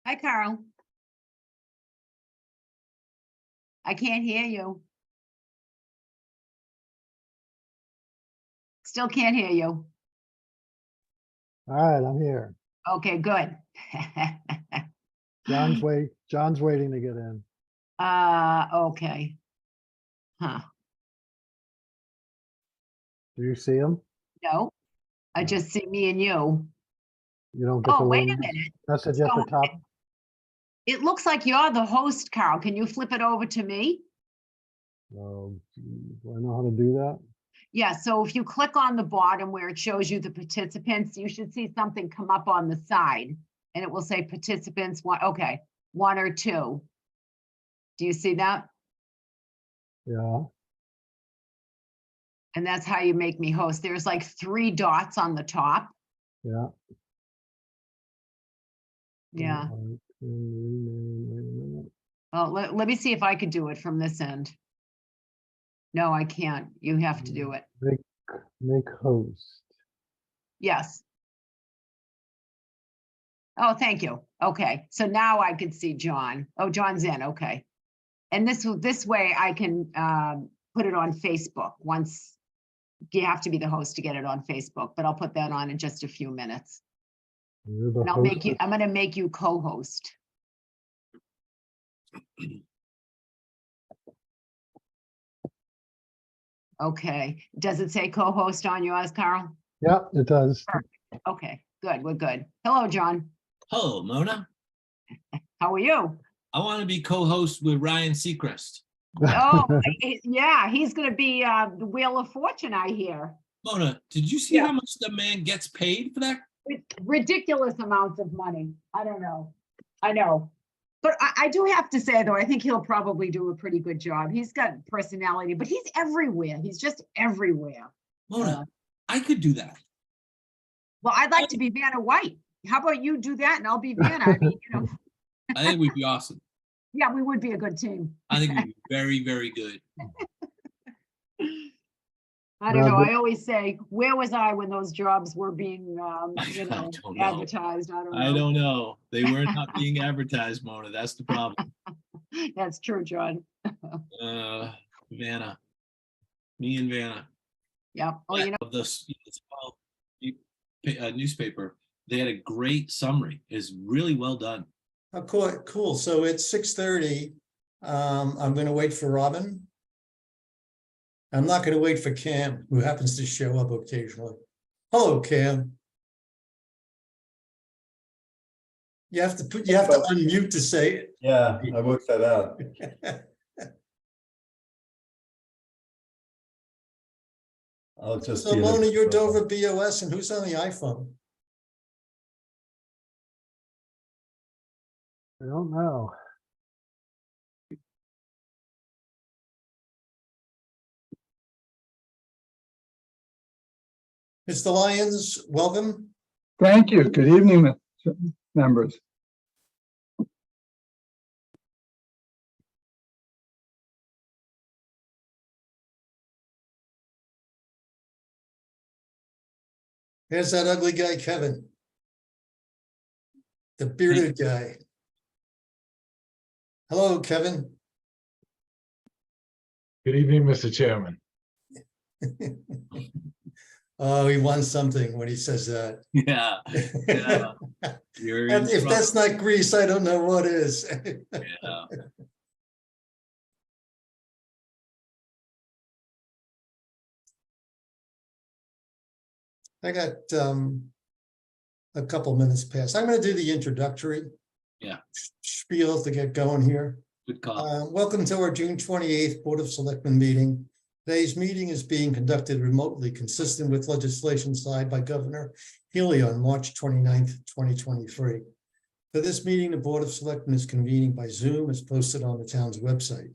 Hi, Carl. I can't hear you. Still can't hear you. All right, I'm here. Okay, good. John's waiting to get in. Okay. Huh, Do you see him? no, I No. just see me and you. You don't get the Oh, wait a little minute. message at the So top? it looks like you're the host, Carl. Can you flip it over to me? Do I know how to do that? Yeah, so if you click on the bottom where it shows you the participants, you should see something come up on the side and it will say participants, one, okay, 1 or 2. Do you see that? Yeah. And that's how you make me host. There's like 3 dots on the top. Yeah. Yeah. Wait a minute. Oh, let me see if I could do it from this end. No, I can't. You have to do it. Make host. Yes. Oh, thank you. Okay, so now I could see John. Oh, John's in, okay. And this way I can put it on Facebook once. You have to be the host to get it on Facebook, but I'll put that on in just a few minutes. You're the And I'll host make you, I'm gonna make you co-host. Okay, does it say co-host on yours, Carl? Yeah, it does. Okay, good, we're good. Hello, John. Hello, Mona. How are you? I want to be co-host with Ryan Seacrest. Oh, yeah, he's gonna be the Wheel of Fortune, I hear. Mona, did you see Yeah. how much the man gets paid for that? Ridiculous amounts of money. I don't know. I know. But I do have to say, though, I think he'll probably do a pretty good job. He's got personality, but he's everywhere. He's just everywhere. Mona, I could do that. Well, I'd like to be Vanna White. How about you do that and I'll be Vanna? I mean, I think we'd be awesome. yeah, we would be a good team. I think we'd be very, very good. I don't know. I always say, where was I when those jobs were being, I don't know. advertised? I don't know. I don't know. They were not being advertised, Mona. That's the problem. That's true, John. Vanna. Me and Vanna. Yeah. Oh, you know, Of the newspaper, they had a great summary. It's really well done. Oh, cool. So it's 6:30. I'm going to wait for Robin. I'm not going to wait for Cam, who happens to show up occasionally. Hello, Cam. You have to unmute to say it. Yeah, I worked that out. I'll just. So Mona, you're Dover BOS, and who's on the iPhone? I don't know. Mr. Lyons, welcome. Thank you. Good evening, members. Here's that ugly guy, Kevin. The bearded guy. Hello, Kevin. Good evening, Mr. Chairman. Oh, he wants something when he says that. Yeah. Yeah. You're in If that's trouble. not Greece, I don't know what is. Yeah. I got a couple minutes past. I'm going to do the introductory spiel to get going here. Good call. Welcome to our June 28th Board of Selectmen meeting. Today's meeting is being conducted remotely, consistent with legislation signed by Governor Healy on March 29th, 2023. For this meeting, the Board of Selectmen is convening by Zoom as posted on the town's website.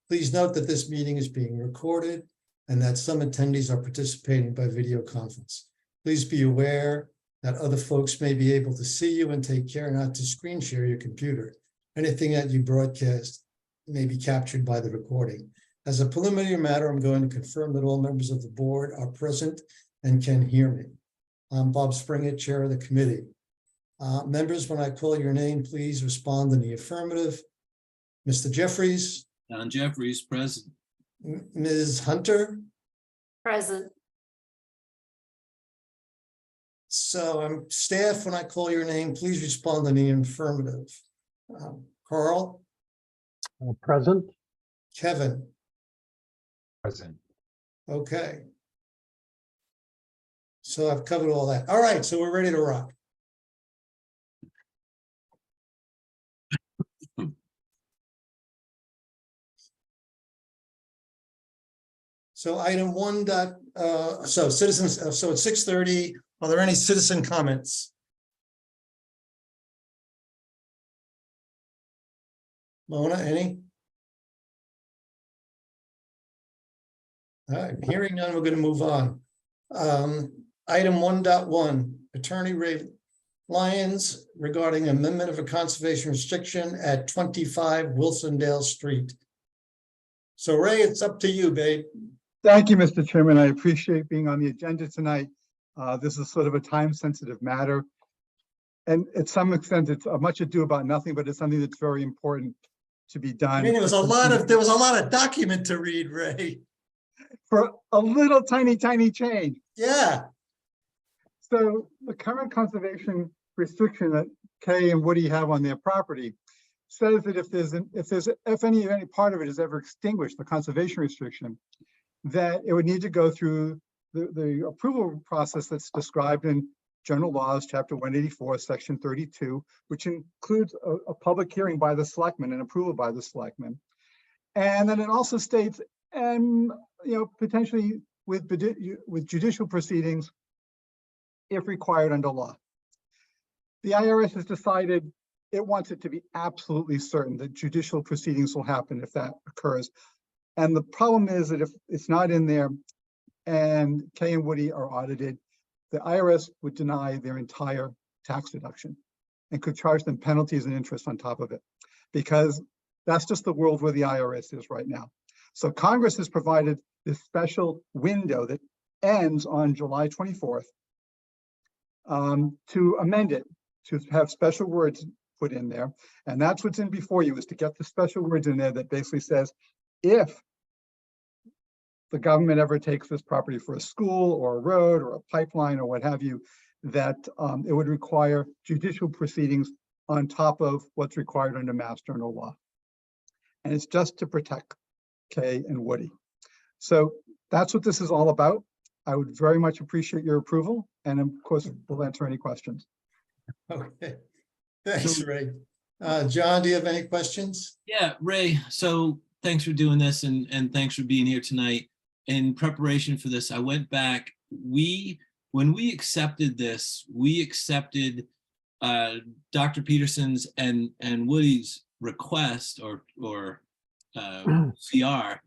Please note that this meeting is being recorded and that some attendees are participating by video conference. Please be aware that other folks may be able to see you, and take care not to screen share your computer. Anything that you broadcast may be captured by the recording. As a preliminary matter, I'm going to confirm that all members of the board are present and can hear me. I'm Bob Springer, Chair of the committee. Members, when I call your name, please respond in the affirmative. Mr. Jeffries, Don Jeffries, present. Ms. Hunter. Present. So staff, when I call your name, please respond in the affirmative. Carl, Present. Kevin, Present. okay. So I've covered all that. All right, so we're ready to rock. So item one so citizens, so at 6:30, are there any citizen comments? Mona, any? All right, hearing none, we're going to move on. Item 1.1, Attorney Ray Lyons regarding amendment of a conservation restriction at 25 Wilsondale Street. So Ray, it's up to you, babe. Thank you, Mr. Chairman. I appreciate being on the agenda tonight. This is sort of a time-sensitive matter. And at some extent, it's a much ado about nothing, but it's something that's very important to be done. I mean, there was a lot of document to read, Ray. For a little tiny change. Yeah. So the current conservation restriction that Kay and Woody have on their property says that if any part of it is ever extinguished, the conservation restriction, that it would need to go through the approval process that's described in General Laws, Chapter 184, Section 32, which includes a public hearing by the selectmen and approval by the selectmen. And then it also states, and potentially with judicial proceedings, if required under law. The IRS has decided it wants it to be absolutely certain that judicial proceedings will happen if that occurs. And the problem is that if it's not in there and Kay and Woody are audited, the IRS would deny their entire tax deduction and could charge them penalties and interest on top of it, because that's just the world where the IRS is right now. So Congress has provided this special window that ends on July 24th to amend it, to have special words put in there. And that's what's in before you, is to get the special words in there that basically says, if the government ever takes this property for a school or a road or a pipeline or what have you, that it would require judicial proceedings on top of what's required under Mass General Law. And it's just to protect Kay and Woody. So that's what this is all about. I would very much appreciate your approval. And of course, we'll answer any questions. Okay. Thanks, Ray. John, do you have any questions? Yeah, Ray, so thanks for doing this and thanks for being here tonight. In preparation for this, I went back. When we accepted this, we accepted Dr. Peterson's and Woody's request or CR.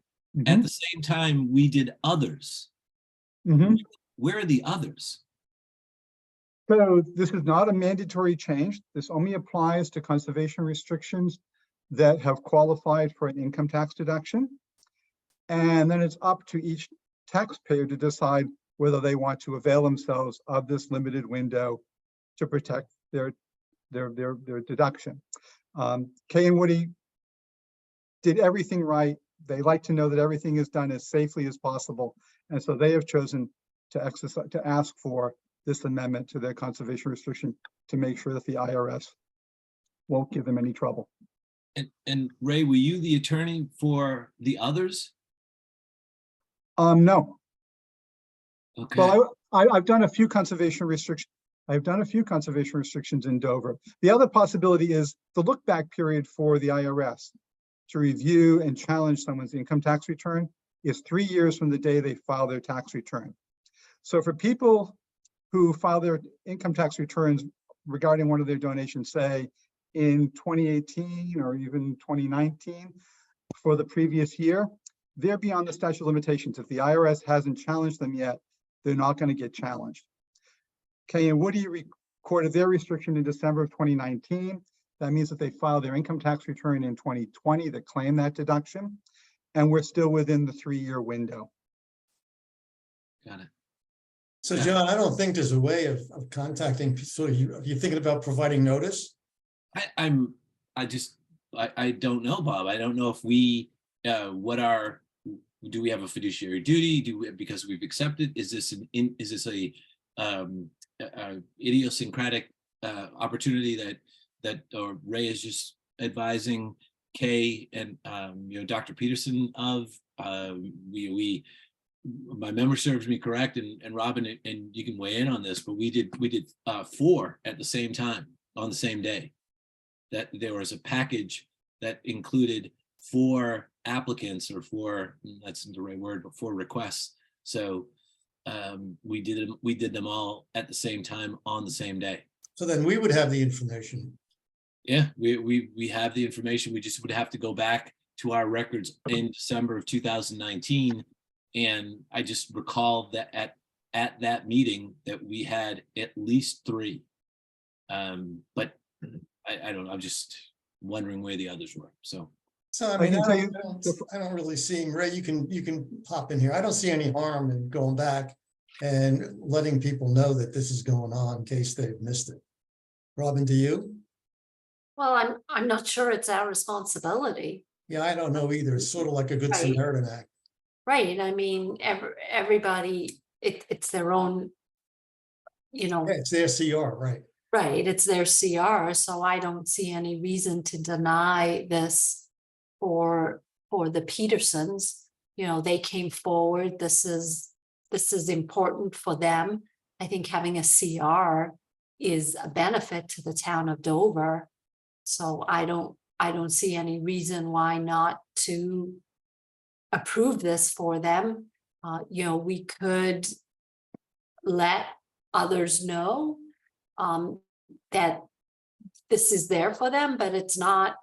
At the same time, we did others. Where are the others? So this is not a mandatory change. This only applies to conservation restrictions that have qualified for an income tax deduction. And then it's up to each taxpayer to decide whether they want to avail themselves of this limited window to protect their deduction. Kay and Woody did everything right. They like to know that everything is done as safely as possible. And so they have chosen to ask for this amendment to their conservation restriction to make sure that the IRS won't give them any trouble. And Ray, were you the attorney for the others? No. Okay. Well, I've done a few conservation restrictions. I've done a few conservation restrictions in Dover. The other possibility is the look back period for the IRS to review and challenge someone's income tax return is 3 years from the day they file their tax return. So for people who file their income tax returns regarding one of their donations, say in 2018 or even 2019 for the previous year, they're beyond the statute of limitations. If the IRS hasn't challenged them yet, they're not going to get challenged. Kay and Woody recorded their restriction in December of 2019. That means that they filed their income tax return in 2020 that claim that deduction, and we're still within the 3-year window. Got it. So Yeah. John, I don't think there's a way of contacting, so are you thinking about providing notice? I don't know, Bob. I don't know if we, do we have a fiduciary duty? Because we've accepted, is this a idiosyncratic opportunity that Ray is just advising Kay and, Dr. Peterson of, my memory serves me correct, and Robin, and you can weigh in on this, but we did 4 at the same time on the same day. That there was a package that included 4 applicants, or 4, that's not the right word, but 4 requests. So we did them all at the same time on the same day. So then we would have the information. Yeah, we have the information. We just would have to go back to our records in December of 2019. And I just recall that at that meeting that we had at least 3. But I don't know, I'm just wondering where the others were, so. So I I mean, can tell you I don't really see, Ray, you can pop in here. I don't see any harm in going back and letting people know that this is going on in case they've missed it. Robin, do you? Well, I'm not sure it's our responsibility, Yeah, I don't know either. It's sort of like a Good Right. Samaritan Act. right? I mean, everybody, it's their own, Yeah, it's their CR, right? right, it's their CR, so I don't see any reason to deny this for the Petersons. They came forward, this is important for them. I think having a CR is a benefit to the town of Dover. So I don't see any reason why not to approve this for them. We could let others know that this is there for them, but it's not,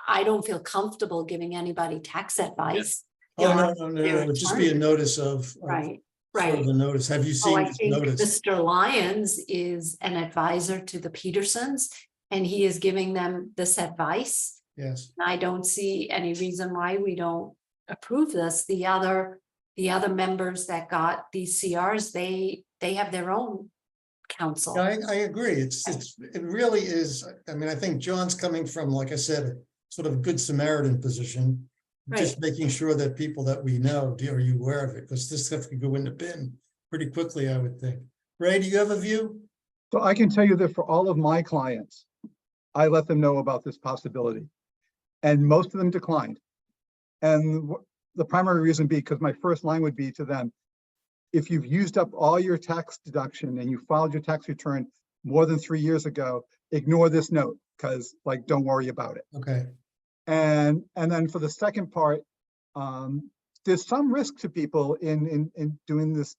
I don't feel comfortable giving anybody tax advice. Oh, Yeah, no, their it would just be a attorney. notice of. Right, Sort right. of a notice. Have you So seen I this think notice? Mr. Lyons is an advisor to the Petersons, and he is giving them this advice. Yes. I don't see any reason why we don't approve this. The other members that got these CRs, they have their own counsel. Yeah, I agree. It really is. I mean, I think John's coming from, like I said, a sort of Good Samaritan position. Just making sure that people that we know, are you aware of it? Because this stuff could go in the bin pretty quickly, I would think. Ray, do you have a view? So I can tell you that for all of my clients, I let them know about this possibility. And most of them declined. And the primary reason being, because my first line would be to them, if you've used up all your tax deduction and you filed your tax return more than 3 years ago, ignore this note, because don't worry about it. Okay. And then for the second part, there's some risk to people in doing this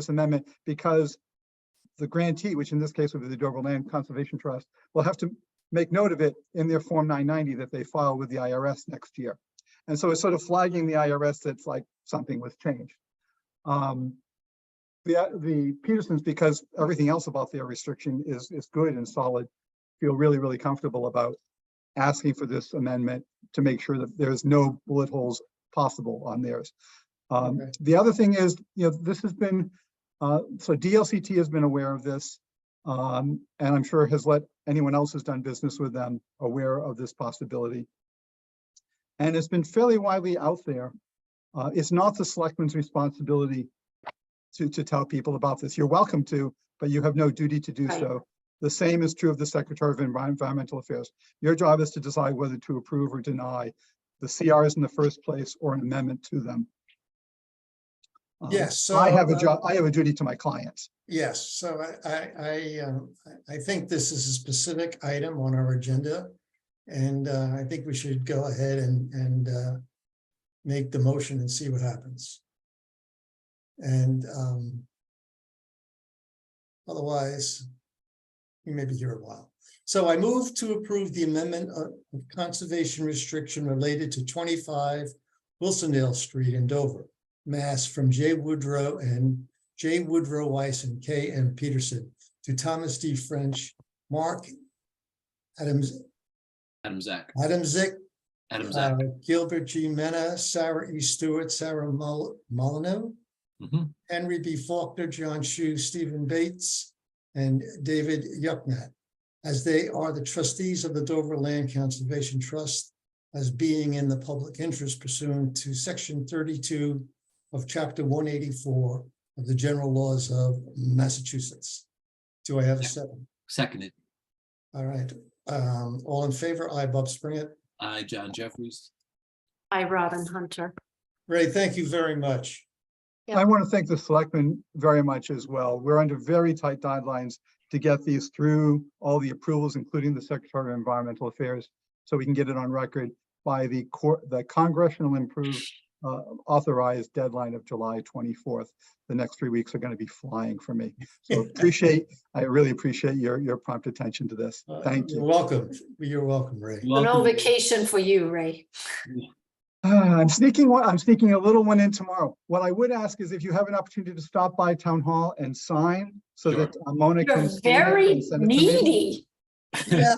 amendment, because the grantee, which in this case would be the Dover Land Conservation Trust, will have to make note of it in their Form 990 that they file with the IRS next year. And so it's sort of flagging the IRS that's like something was changed. The Petersons, because everything else about their restriction is good and solid, feel really, really comfortable about asking for this amendment to make sure that there's no bullet holes possible on theirs. Okay. The other thing is, this has been, so DLCT has been aware of this, and I'm sure has let anyone else who's done business with them aware of this possibility. And it's been fairly widely out there. It's not the selectman's responsibility to tell people about this. You're welcome to, but you have no duty to do so. The same is true of the Secretary of Environmental Affairs. Your job is to decide whether to approve or deny the CRs in the first place or an amendment to them. Yes. So I have a job. I have a duty to my clients. Yes. So I think this is a specific item on our agenda, and I think we should go ahead and make the motion and see what happens. And otherwise, we may be here a while. So I move to approve the amendment of conservation restriction related to 25 Wilsondale Street in Dover, Mass, from J. Woodrow Weiss and K. M. Peterson to Thomas D. French, Mark Adams, Adam Zach, Gilbert G. Mena, Sarah E. Stewart, Sarah Molyneux, Mhm. Henry B. Faulkner, John Shu, Stephen Bates, and David Yucknat, as they are the trustees of the Dover Land Conservation Trust, as being in the public interest pursuant to section 32 of chapter 184 of the general laws of Massachusetts. Do I have a second? Seconded. All right. All in favor? I, Bob Springett. I, John Jeffries. Hi, Robin Hunter. Ray, thank you very much. Yeah. I want to thank the selectmen very much as well. We're under very tight deadlines to get these through all the approvals, including the Secretary of Environmental Affairs, so we can get it on record by the congressional improved authorized deadline of July 24th. The next 3 weeks are going to be flying for me. So I really appreciate your prompt attention to this. Thank You're you. welcome. You're welcome, Ray. No Welcome. vacation for you, Ray. I'm sneaking a little one in tomorrow. What I would ask is if you have an opportunity to stop by town hall and sign so Sure. that Mona can. You're scan it very and send it to me. needy. Yeah.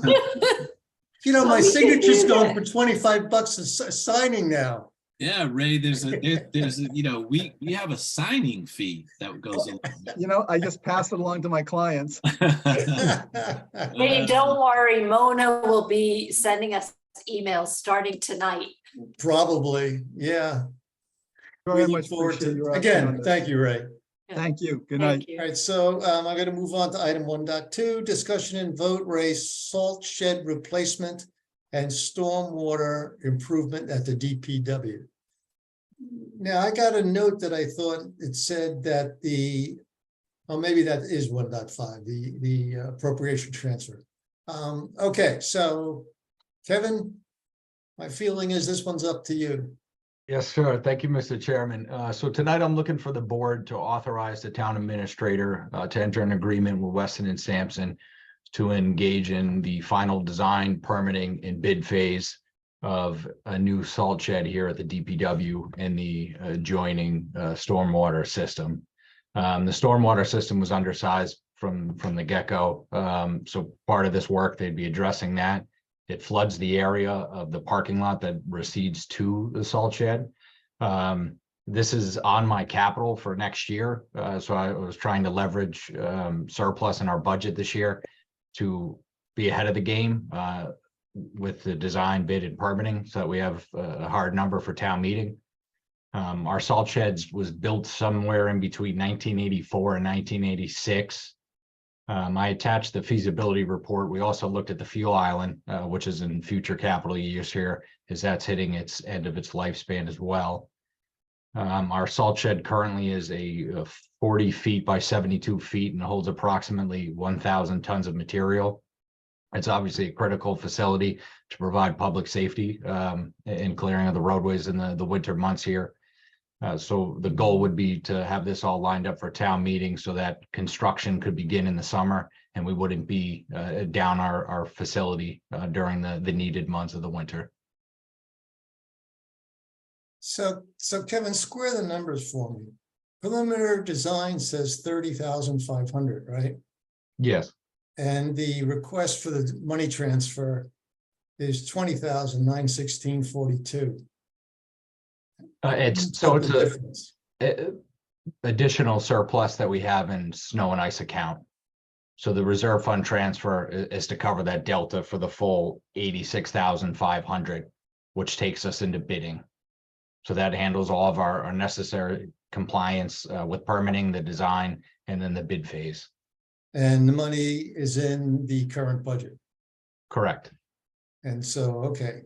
You know, So my we can signature's do going that. for 25 bucks a signing now. Yeah, Ray, there's a, you know, we have a signing fee that goes along. You know, I just pass it along to my clients. Hey, don't worry, Mona will be sending us emails starting tonight. Probably, yeah. We Very look much forward appreciate to, your action on again, this. thank you, Ray. Thank you. Good night. Thank you. All right, so I'm going to move on to item 1.2, discussion and vote, Ray, salt shed replacement and stormwater improvement at the DPW. Now, I got a note that I thought it said that maybe that is 1.5, the appropriation transfer. Okay, so Kevin, my feeling is this one's up to you. Yes, sir. Thank you, Mr. Chairman. So tonight I'm looking for the board to authorize the town administrator to enter an agreement with Weston and Sampson to engage in the final design, permitting, and bid phase of a new salt shed here at the DPW and the adjoining stormwater system. The stormwater system was undersized from the get-go. So part of this work, they'd be addressing that. It floods the area of the parking lot that recedes to the salt shed. This is on my capital for next year. So I was trying to leverage surplus in our budget this year to be ahead of the game with the design, bid, and permitting, so that we have a hard number for town meeting. Our salt sheds was built somewhere in between 1984 and 1986. I attached the feasibility report. We also looked at the fuel island, which is in future capital years here, as that's hitting its end of its lifespan as well. Our salt shed currently is a 40 feet by 72 feet and holds approximately 1,000 tons of material. It's obviously a critical facility to provide public safety and clearing of the roadways in the winter months here. So the goal would be to have this all lined up for town meeting so that construction could begin in the summer and we wouldn't be down our facility during the needed months of the winter. So Kevin, square the numbers for me. Preliminary design says 30,500, right? Yes. And the request for the money transfer is 20,916.42. It's What's the a difference? additional surplus that we have in snow and ice account. So the reserve fund transfer is to cover that delta for the full 86,500, which takes us into bidding. So that handles all of our necessary compliance with permitting, the design, and then the bid phase. And the money is in the current budget. Correct. And so, okay.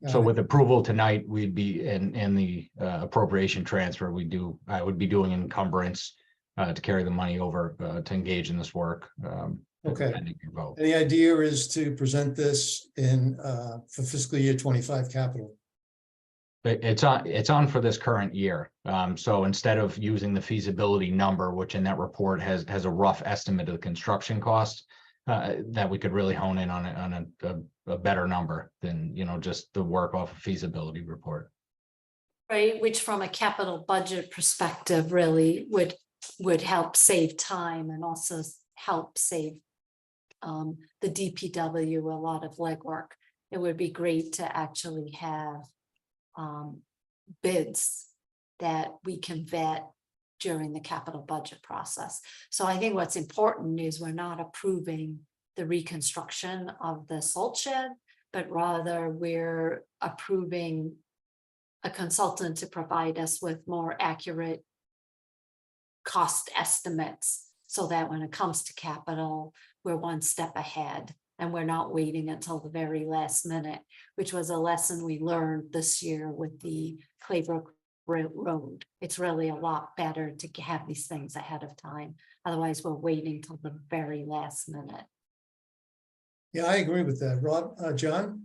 So with approval tonight, we'd be in the appropriation transfer, I would be doing encumbrance to carry the money over to engage in this work. Okay. Pending your vote. And the idea is to present this for fiscal year 25 capital. It's on for this current year. So instead of using the feasibility number, which in that report has a rough estimate of the construction cost, that we could really hone in on a better number than, just the work off a feasibility report. Right, which from a capital budget perspective really would help save time and also help save the DPW a lot of legwork. It would be great to actually have bids that we can vet during the capital budget process. So I think what's important is we're not approving the reconstruction of the salt shed, but rather we're approving a consultant to provide us with more accurate cost estimates, so that when it comes to capital, we're one step ahead and we're not waiting until the very last minute, which was a lesson we learned this year with the Claybrook Road. It's really a lot better to have these things ahead of time. Otherwise, we're waiting till the very last minute. Yeah, I agree with that. Rob, John?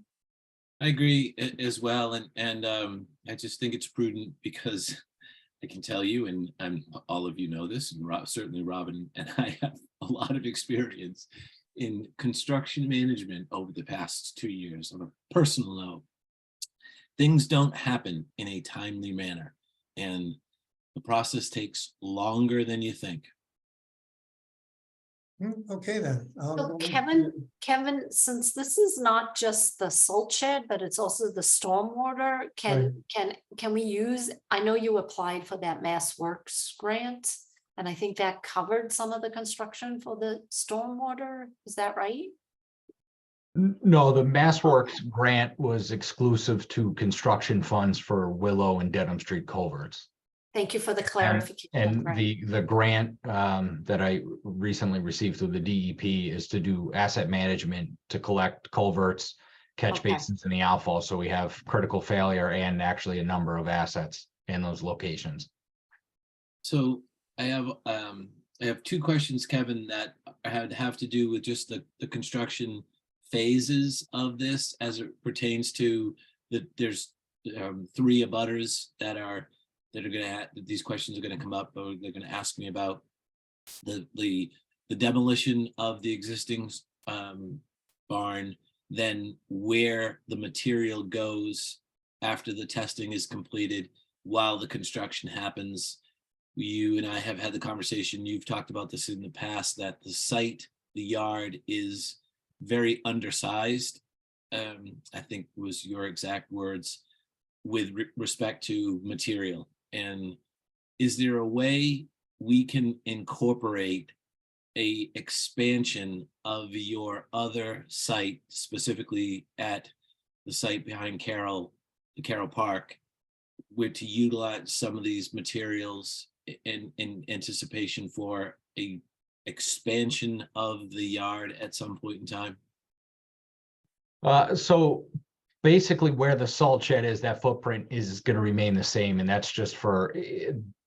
I agree as well, and I just think it's prudent because I can tell you, and all of you know this, and certainly Robin and I have a lot of experience in construction management over the past 2 years. On a personal note, things don't happen in a timely manner, and the process takes longer than you think. Okay, then. So Kevin, since this is not just the salt shed, but it's also the stormwater, can we use, I know you applied for that Mass Works grant, and I think that covered some of the construction for the stormwater, is that right? No, the MassWorks grant was exclusive to construction funds for Willow and Dedham Street culverts. Thank you for the clarification. And Frank. the grant that I recently received through the DEP is to do asset management to collect culverts, catch Okay. basins in the outfall. So we have critical failure and actually a number of assets in those locations. So I have two questions, Kevin, that have to do with just the construction phases of this as it pertains to there's 3 abutters that are going to have these questions are going to come up, or they're going to ask me about the demolition of the existing barn, then where the material goes after the testing is completed while the construction happens. You and I have had the conversation, you've talked about this in the past, that the site, the yard is very undersized. I think was your exact words with respect to material. And is there a way we can incorporate a expansion of your other site, specifically at the site behind the Carroll Park, where to utilize some of these materials in anticipation for a expansion of the yard at some point in time? So basically where the salt shed is, that footprint is going to remain the same, and that's just for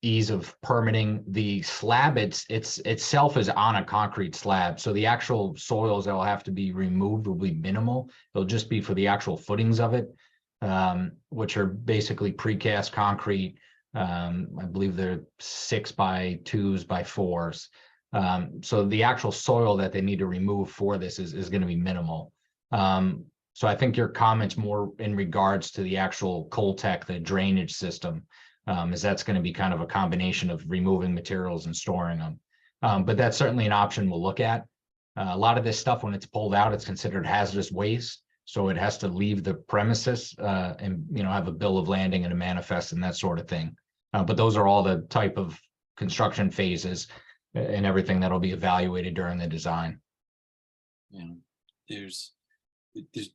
ease of permitting. The slab itself is on a concrete slab, so the actual soils that will have to be removed will be minimal. It'll just be for the actual footings of it, which are basically precast concrete. I believe they're 6x2s by 4s. So the actual soil that they need to remove for this is going to be minimal. So I think your comments more in regards to the actual Coltech, the drainage system, is that's going to be kind of a combination of removing materials and storing them. But that's certainly an option we'll look at. A lot of this stuff, when it's pulled out, it's considered hazardous waste. So it has to leave the premises and, have a bill of landing and a manifest and that sort of thing. But those are all the type of construction phases and everything that'll be evaluated during the design.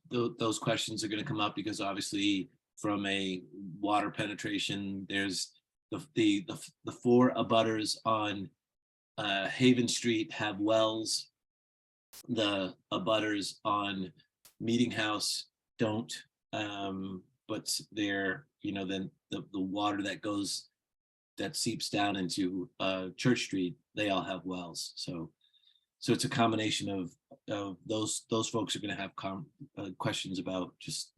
Those questions are going to come up because obviously from a water penetration, there's the 4 abutters on Haven Street have wells. The abutters on Meeting House don't, but they're, then the water that seeps down into Church Street, they all have wells. So it's a combination of those folks are going to have questions about just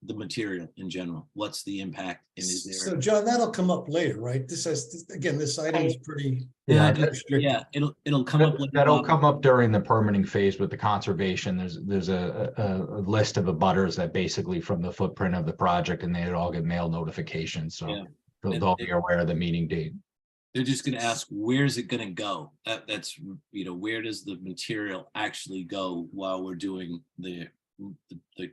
the material in general. What's the impact, and is there? So John, that'll come up later, right? This item is pretty. It'll come up. That'll come up during the permitting phase with the conservation. There's a list of abutters that basically from the footprint of the project, and they all get mail notifications. So they'll be aware of the meeting date. They're just going to ask, where's it going to go? That's, where does the material actually go while we're doing the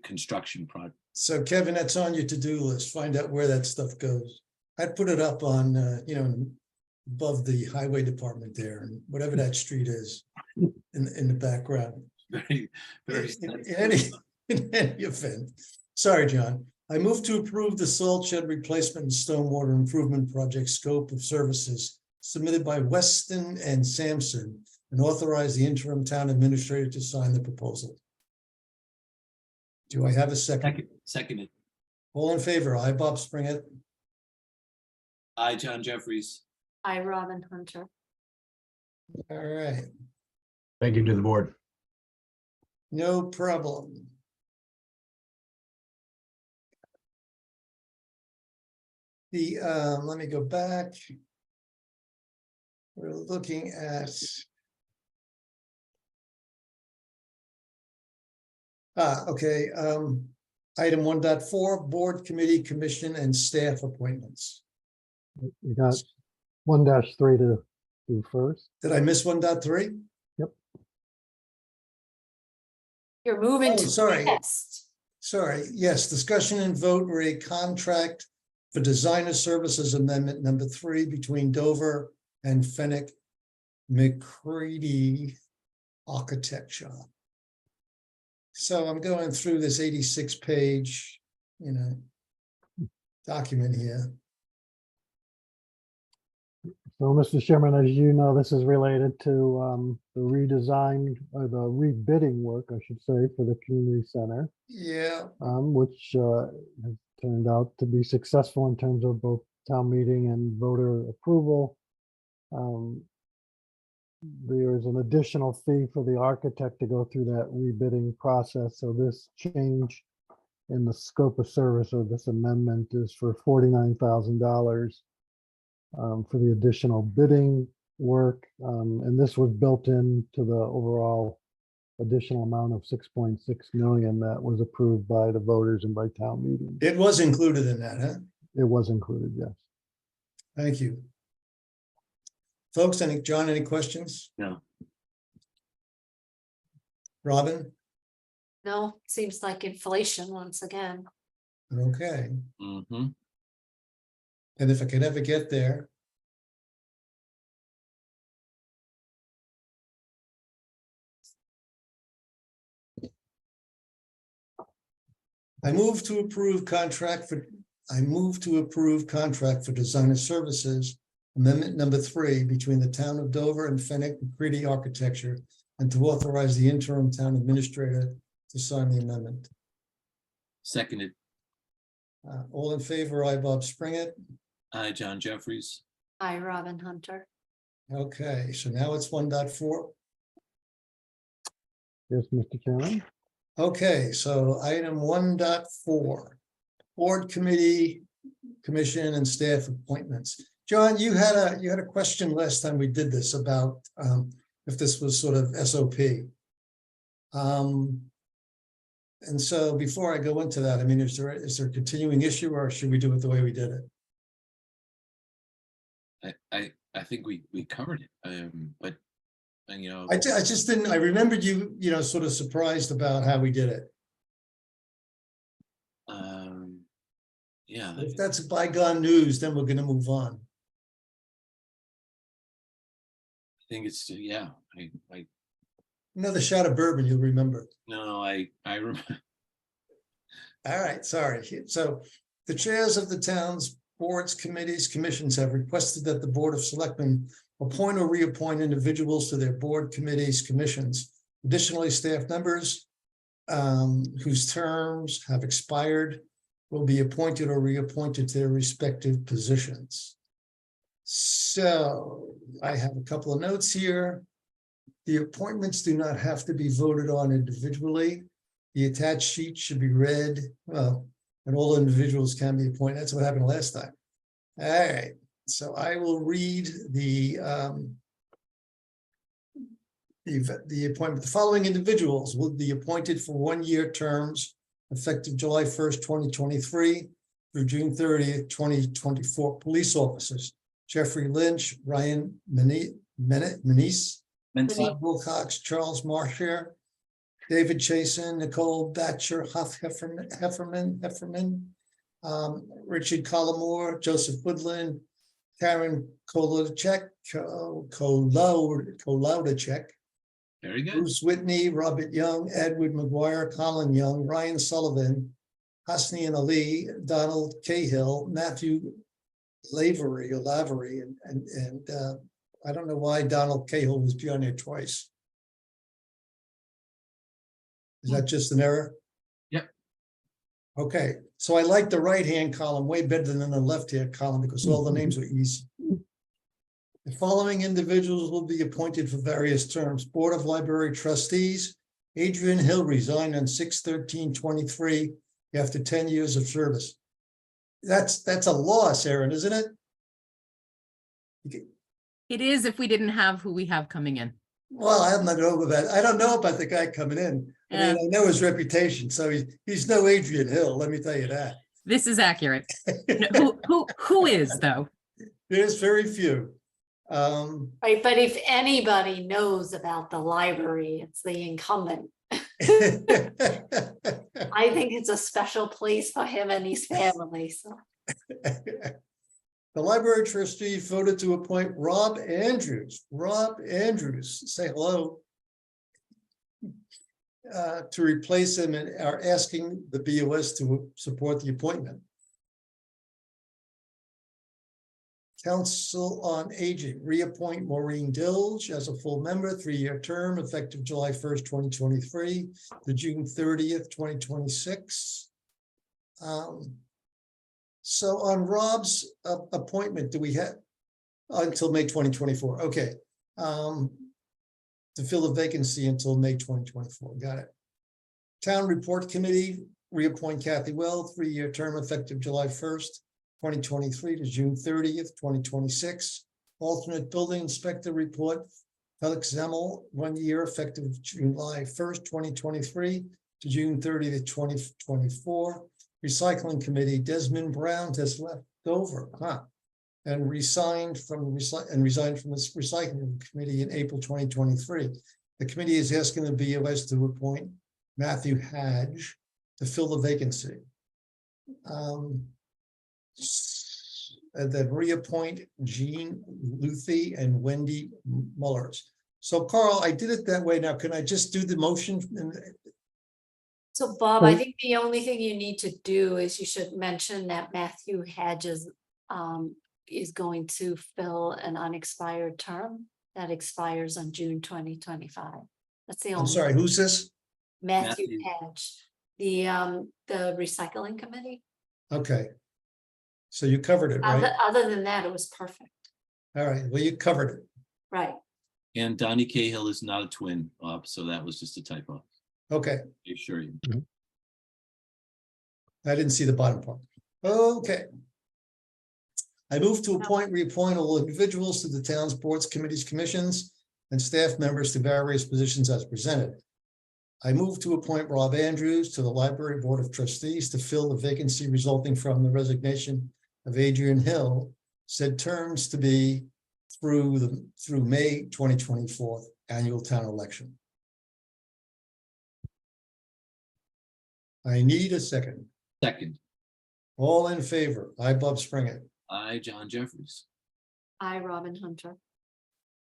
construction project? So Kevin, that's on your to-do list. Find out where that stuff goes. I'd put it up on, above the highway department there, and whatever that street is in the background. Very, very. In any event, sorry, John. I move to approve the salt shed replacement and stormwater improvement project scope of services submitted by Weston and Sampson and authorize the interim town administrator to sign the proposal. Do I have a second? Seconded. All in favor? Aye, Bob Springett. I, John Jeffries. I, Robin Hunter. All right, Thank you to the board. no problem. Let me go back. We're looking at. Okay, item 1.4, board, committee, commission, and staff appointments. You got 1-3 to do first. Did I miss 1.3? You're moving Oh, to sorry. next. Sorry, yes, discussion and vote for a contract for designer services amendment number 3 between Dover and Fenwick McCready Architecture. So I'm going through this 86-page, document here. So, Mr. Chairman, as you know, this is related to the redesign or the rebidding work, I should say, for the community center, Yeah, which has turned out to be successful in terms of both town meeting and voter approval. There's an additional fee for the architect to go through that rebidding process. So this change in the scope of service of this amendment is for $49,000 for the additional bidding work. And this was built into the overall additional amount of 6.6 million that was approved by the voters and by town meeting. it was included in that, huh? It was included, yes. Thank you. Folks, John, any questions? No. Robin? No, seems like inflation once again. Okay, Mm-hmm. and if I could ever get there. I move to approve contract for designer services amendment number 3 between the town of Dover and Fenwick McCready Architecture, and to authorize the interim town administrator to sign the amendment. Seconded. All in favor, I, Bob Springett. I, John Jeffries. I, Robin Hunter. Okay, so now it's 1.4. Yes, Mr. Chairman. Okay, so item 1.4, board, committee, commission, and staff appointments. John, you had a question last time we did this about if this was sort of SOP. And so before I go into that, I mean, is there a continuing issue, or should we do it the way we did it? I think we covered it, but I just didn't. I remembered you sort of surprised about how we did it. Yeah. If that's bygone news, then we're going to move on. I think it's yeah. I Another shot of bourbon, you'll remember. no, I remember. All right, sorry. So the chairs of the town's boards, committees, commissions have requested that the Board of Selectmen appoint or reappoint individuals to their board, committees, commissions. Additionally, staff members whose terms have expired will be appointed or reappointed to their respective positions. So I have a couple of notes here. The appointments do not have to be voted on individually. The attached sheet should be read, well, and all individuals can be appointed. That's what happened last time. All right, so I will read the appointment. The following individuals will be appointed for 1-year terms effective July 1st, 2023 through June 30th, 2024. Police officers: Jeffrey Lynch, Ryan Menees, Todd Wilcox, Charles Marsher, David Chasen, Nicole Batcher, Hefferman, Richard Collimore, Joseph Woodland, Karen Kolodchek, Very good. Bruce Whitney, Robert Young, Edward McGuire, Colin Young, Ryan Sullivan, Hasni and Ali, Donald Cahill, Matthew Lavery, and I don't know why Donald Cahill was beyond there twice. Is that just an error? Yep. Okay, so I like the right-hand column way better than the left-hand column because all the names are easy. The following individuals will be appointed for various terms. Board of Library Trustees, Adrian Hill resigned on 6/13/23 after 10 years of service. That's a loss, Aaron, isn't it? It is if we didn't have who we have coming in. Well, I don't know about the guy coming in. I mean, I know his reputation, so he's no Adrian Hill, let me tell you that. This is accurate. No, who is though? There's very few. Right, but if anybody knows about the library, it's the incumbent. I think it's a special place for him and his family, so. The library trustee voted to appoint Rob Andrews. Rob Andrews, say hello. To replace him and are asking the BOS to support the appointment. Council on Aging, reappoint Maureen Dilge as a full member, 3-year term, effective July 1st, 2023 to June 30th, 2026. So on Rob's appointment, do we have until May 2024? Okay. To fill the vacancy until May 2024. Got it. Town Report Committee, reappoint Kathy Well, 3-year term effective July 1st, 2023 to June 30th, 2026. Alternate Building Inspector Report, Felix Zemmel, 1 year effective July 1st, 2023 to June 30th, 2024. Recycling Committee, Desmond Brown has left over, and resigned from this recycling committee in April 2023. The committee is asking the BOS to appoint Matthew Hadge to fill the vacancy. And then reappoint Jean Luthi and Wendy Mullers. So Carl, I did it that way. Now, can I just do the motion? So Bob, I think the only thing you need to do is you should mention that Matthew Hedges is going to fill an unexpired term that expires on June 2025. That's the only. I'm sorry, who's this? Matthew Hedge, the recycling committee. Okay. So you covered it, right? Other than that, it was perfect. All right, well, you covered it. Right. And Donnie Cahill is not a twin, Bob, so that was just a typo. Okay, I assure you. I didn't see the bottom part. Okay. I move to appoint, reappoint all individuals to the town's boards, committees, commissions, and staff members to various positions as presented. I move to appoint Rob Andrews to the Library Board of Trustees to fill the vacancy resulting from the resignation of Adrian Hill, said terms to be through May 2024 annual town election. I need a second. Second, All in favor? I, Bob Springett. I, John Jeffries. I, Robin Hunter.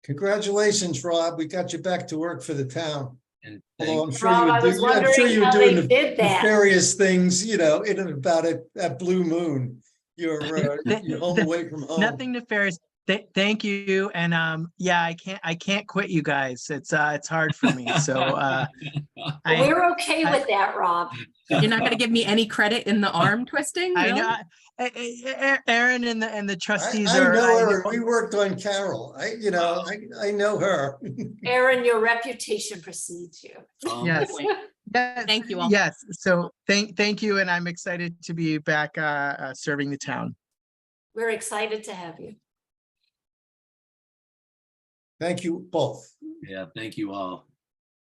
Congratulations, Rob. We got you back to work for the town. And Although I'm thank, sure Rob, you I was wondering were how doing they the did that. nefarious things, you know, in and about it at Blue Moon. You're home away from home. Nothing nefarious. Thank you. And yeah, I can't quit you guys. It's hard for me. So We're okay with that, Rob. You're not going to give me any credit in the arm twisting? I Really? know Aaron and the trustees I are. know her. We worked on Carol. I know her. Aaron, your reputation precedes you. Yes. Yes, Thank you all. Yes. So thank you, and I'm excited to be back serving the town. We're excited to have you. Thank you both. yeah, thank you all.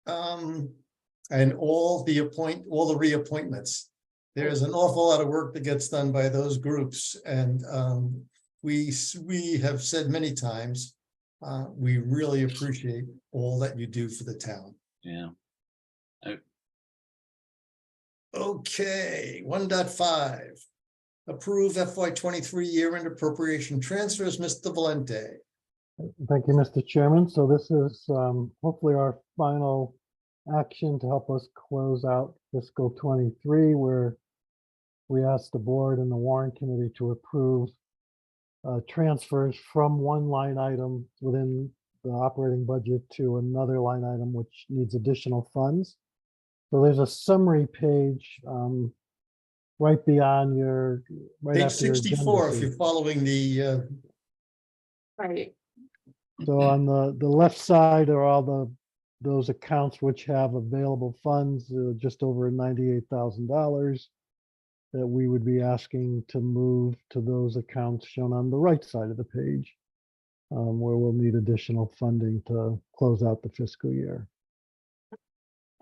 And all the reappointments. There's an awful lot of work that gets done by those groups, and we have said many times, we really appreciate all that you do for the town. Yeah. Okay, 1.5. approve FY 23 year-end appropriation transfers. Mr. Valente. Thank you, Mr. Chairman. So this is hopefully our final action to help us close out fiscal 23, where we asked the board and the warrant committee to approve transfers from one line item within the operating budget to another line item which needs additional funds. So there's a summary page right beyond your, right Page after your agenda 64, if sheet. you're following the, Right, So on the left side are all those accounts which have available funds, just over $98,000 that we would be asking to move to those accounts shown on the right side of the page, where we'll need additional funding to close out the fiscal year.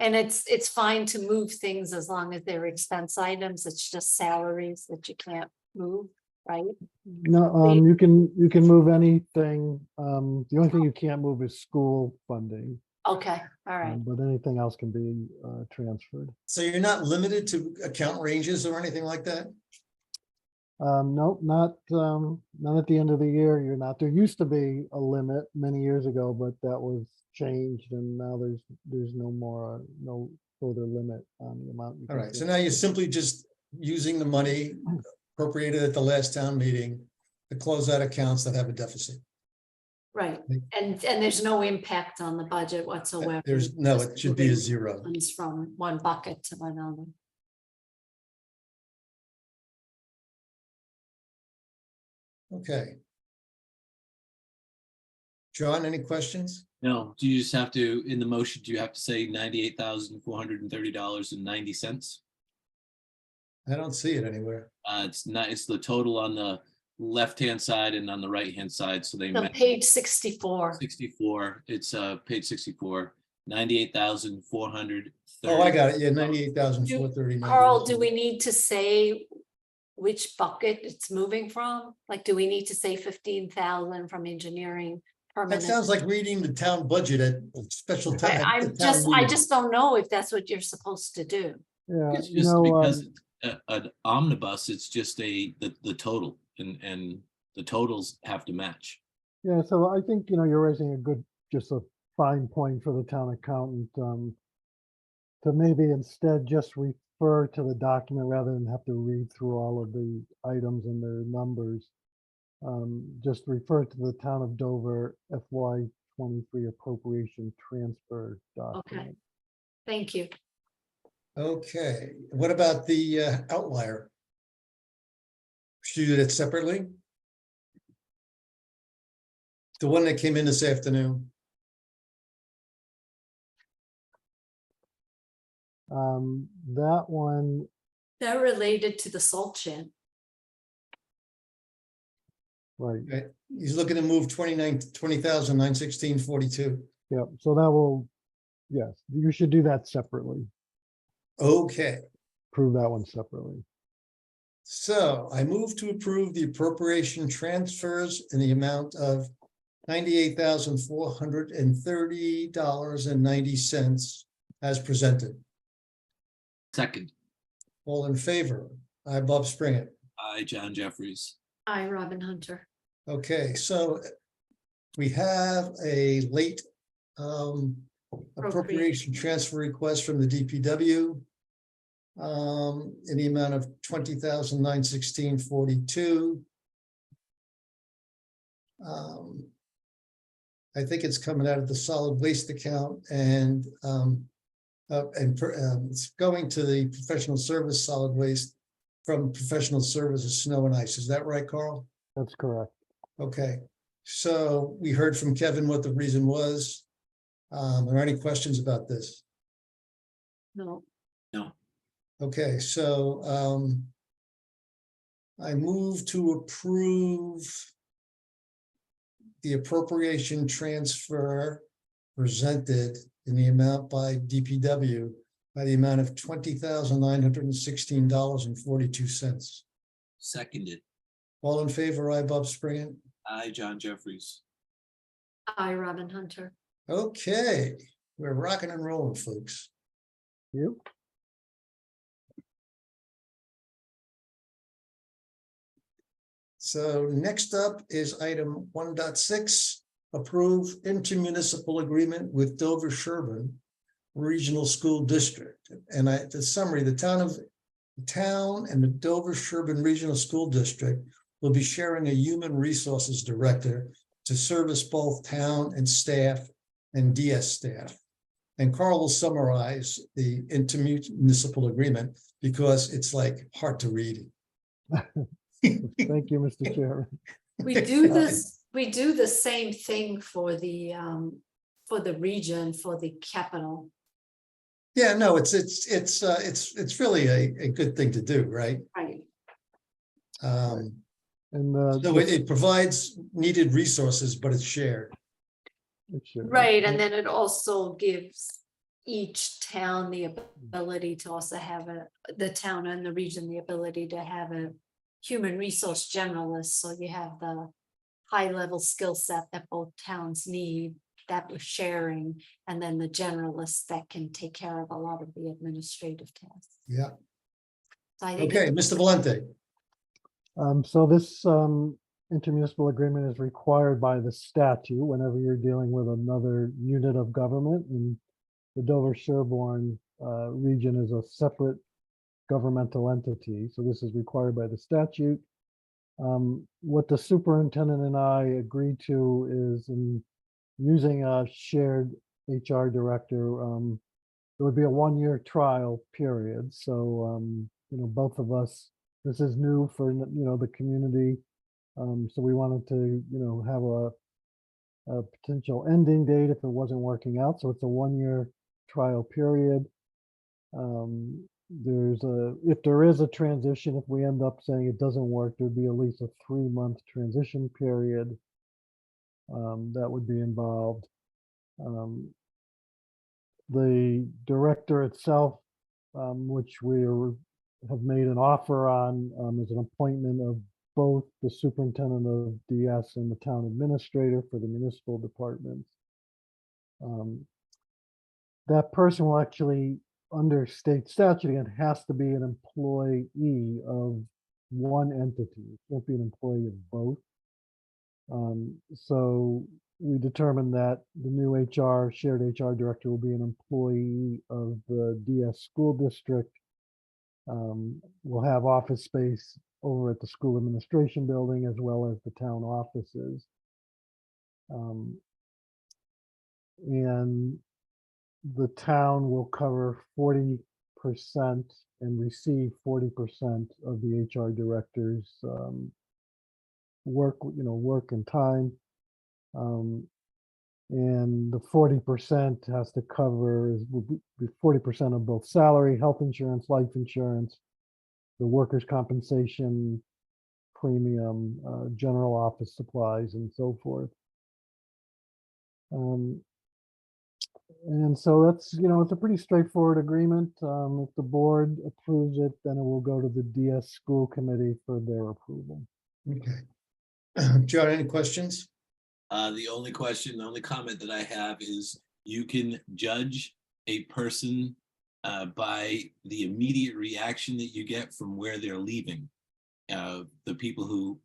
and it's fine to move things as long as they're expense items, it's just salaries that you can't move, right? No, you can move anything. The only thing you can't move is school funding, Okay, all right, but anything else can be transferred. so you're not limited to account ranges or anything like that? Nope, not at the end of the year. You're not. There used to be a limit many years ago, but that was changed, and now there's no more, no further limit on the amount. All right, so now you're simply just using the money appropriated at the last town meeting to close out accounts that have a deficit. right, and there's no impact on the budget whatsoever. There's, no, Just it should be a moving zero. funds from one bucket to another. Okay. John, any questions? No, do you just have to, in the motion, do you have to say $98,430.90? I don't see it anywhere. It's not, it's the total on the left-hand side and on the right-hand side, so they So met page 64, 64, it's page 64, 98,430. Oh, I got it. Yeah, 98,430. Carl, do we need to say which bucket it's moving from? Like, do we need to say 15,000 from engineering? That Permanent? sounds like reading the town budget at a special time. I just don't know if that's what you're supposed to do. Yeah, It's you just know, because it's an omnibus, it's just the total, and the totals have to match. yeah. So I think you're raising a good, just a fine point for the town accountant to maybe instead just refer to the document rather than have to read through all of the items and their numbers. Just refer to the town of Dover FY 23 appropriation transfer document. Thank you. Okay, what about the outlier? Should you do that separately? The one that came in this afternoon. That one, They're related to the salt shed. right, He's looking to move 20,916.42. yeah, so that will, yes, you should do that separately, Okay, prove that one separately. so I move to approve the appropriation transfers in the amount of $98,430.90 as presented. Second, All in favor? I, Bob Springett. I, John Jeffries. I, Robin Hunter. Okay, so we have a late appropriation transfer request from the DPW in the amount of $20,916.42. I think it's coming out of the solid waste account and it's going to the professional service solid waste from professional services snow and ice. Is that right, Carl? That's correct. Okay, so we heard from Kevin what the reason was. Are there any questions about this? No, No, Okay, so I move to approve the appropriation transfer presented in the amount by DPW by the amount of $20,916.42. seconded. All in favor, I, Bob Springett. I, John Jeffries. I, Robin Hunter. Okay, we're rocking and rolling, folks. You? So next up is item 1.6, approve intermunicipal agreement with Dover Sherburne Regional School District. And the summary, the town and the Dover Sherburne Regional School District will be sharing a human resources director to service both town and staff and DS staff. And Carl will summarize the intermunicipal agreement because it's like hard to read. Thank you, Mr. Chairman. We do this, we do the same thing for the region, for the capital. Yeah, no, it's really a good thing to do, right? Right. And So it provides needed resources, but it's shared. Right, and then it also gives each town the ability to also have the town and the region the ability to have a human resource generalist, so you have the high level skill set that both towns need that we're sharing, and then the generalists that can take care of a lot of the administrative tasks. Yeah. So I think Okay, Mr. Valente. So this intermunicipal agreement is required by the statute whenever you're dealing with another unit of government, and the Dover Sherborne region is a separate governmental entity. So this is required by the statute. What the superintendent and I agreed to is in using a shared HR director, there would be a 1-year trial period. So, both of us, this is new for, the community. So we wanted to, have a potential ending date if it wasn't working out. So it's a 1-year trial period. If there is a transition, if we end up saying it doesn't work, there'd be at least a 3-month transition period that would be involved. The director itself, which have made an offer on, is an appointment of both the superintendent of DS and the town administrator for the municipal departments. That person will actually, under state statute, again, has to be an employee of one entity. It can't be an employee of both. So we determined that the new shared HR director will be an employee of the DS school district. We'll have office space over at the school administration building as well as the town offices. And the town will cover 40% and receive 40% of the HR director's work and time. And the 40% has to cover will be 40% of both salary, health insurance, life insurance, the workers' compensation premium, general office supplies, and so forth. And so that's, it's a pretty straightforward agreement. If the board approves it, then it will go to the DS school committee for their approval. Okay. John, any questions? The only comment that I have is you can judge a person by the immediate reaction that you get from where they're leaving. The people who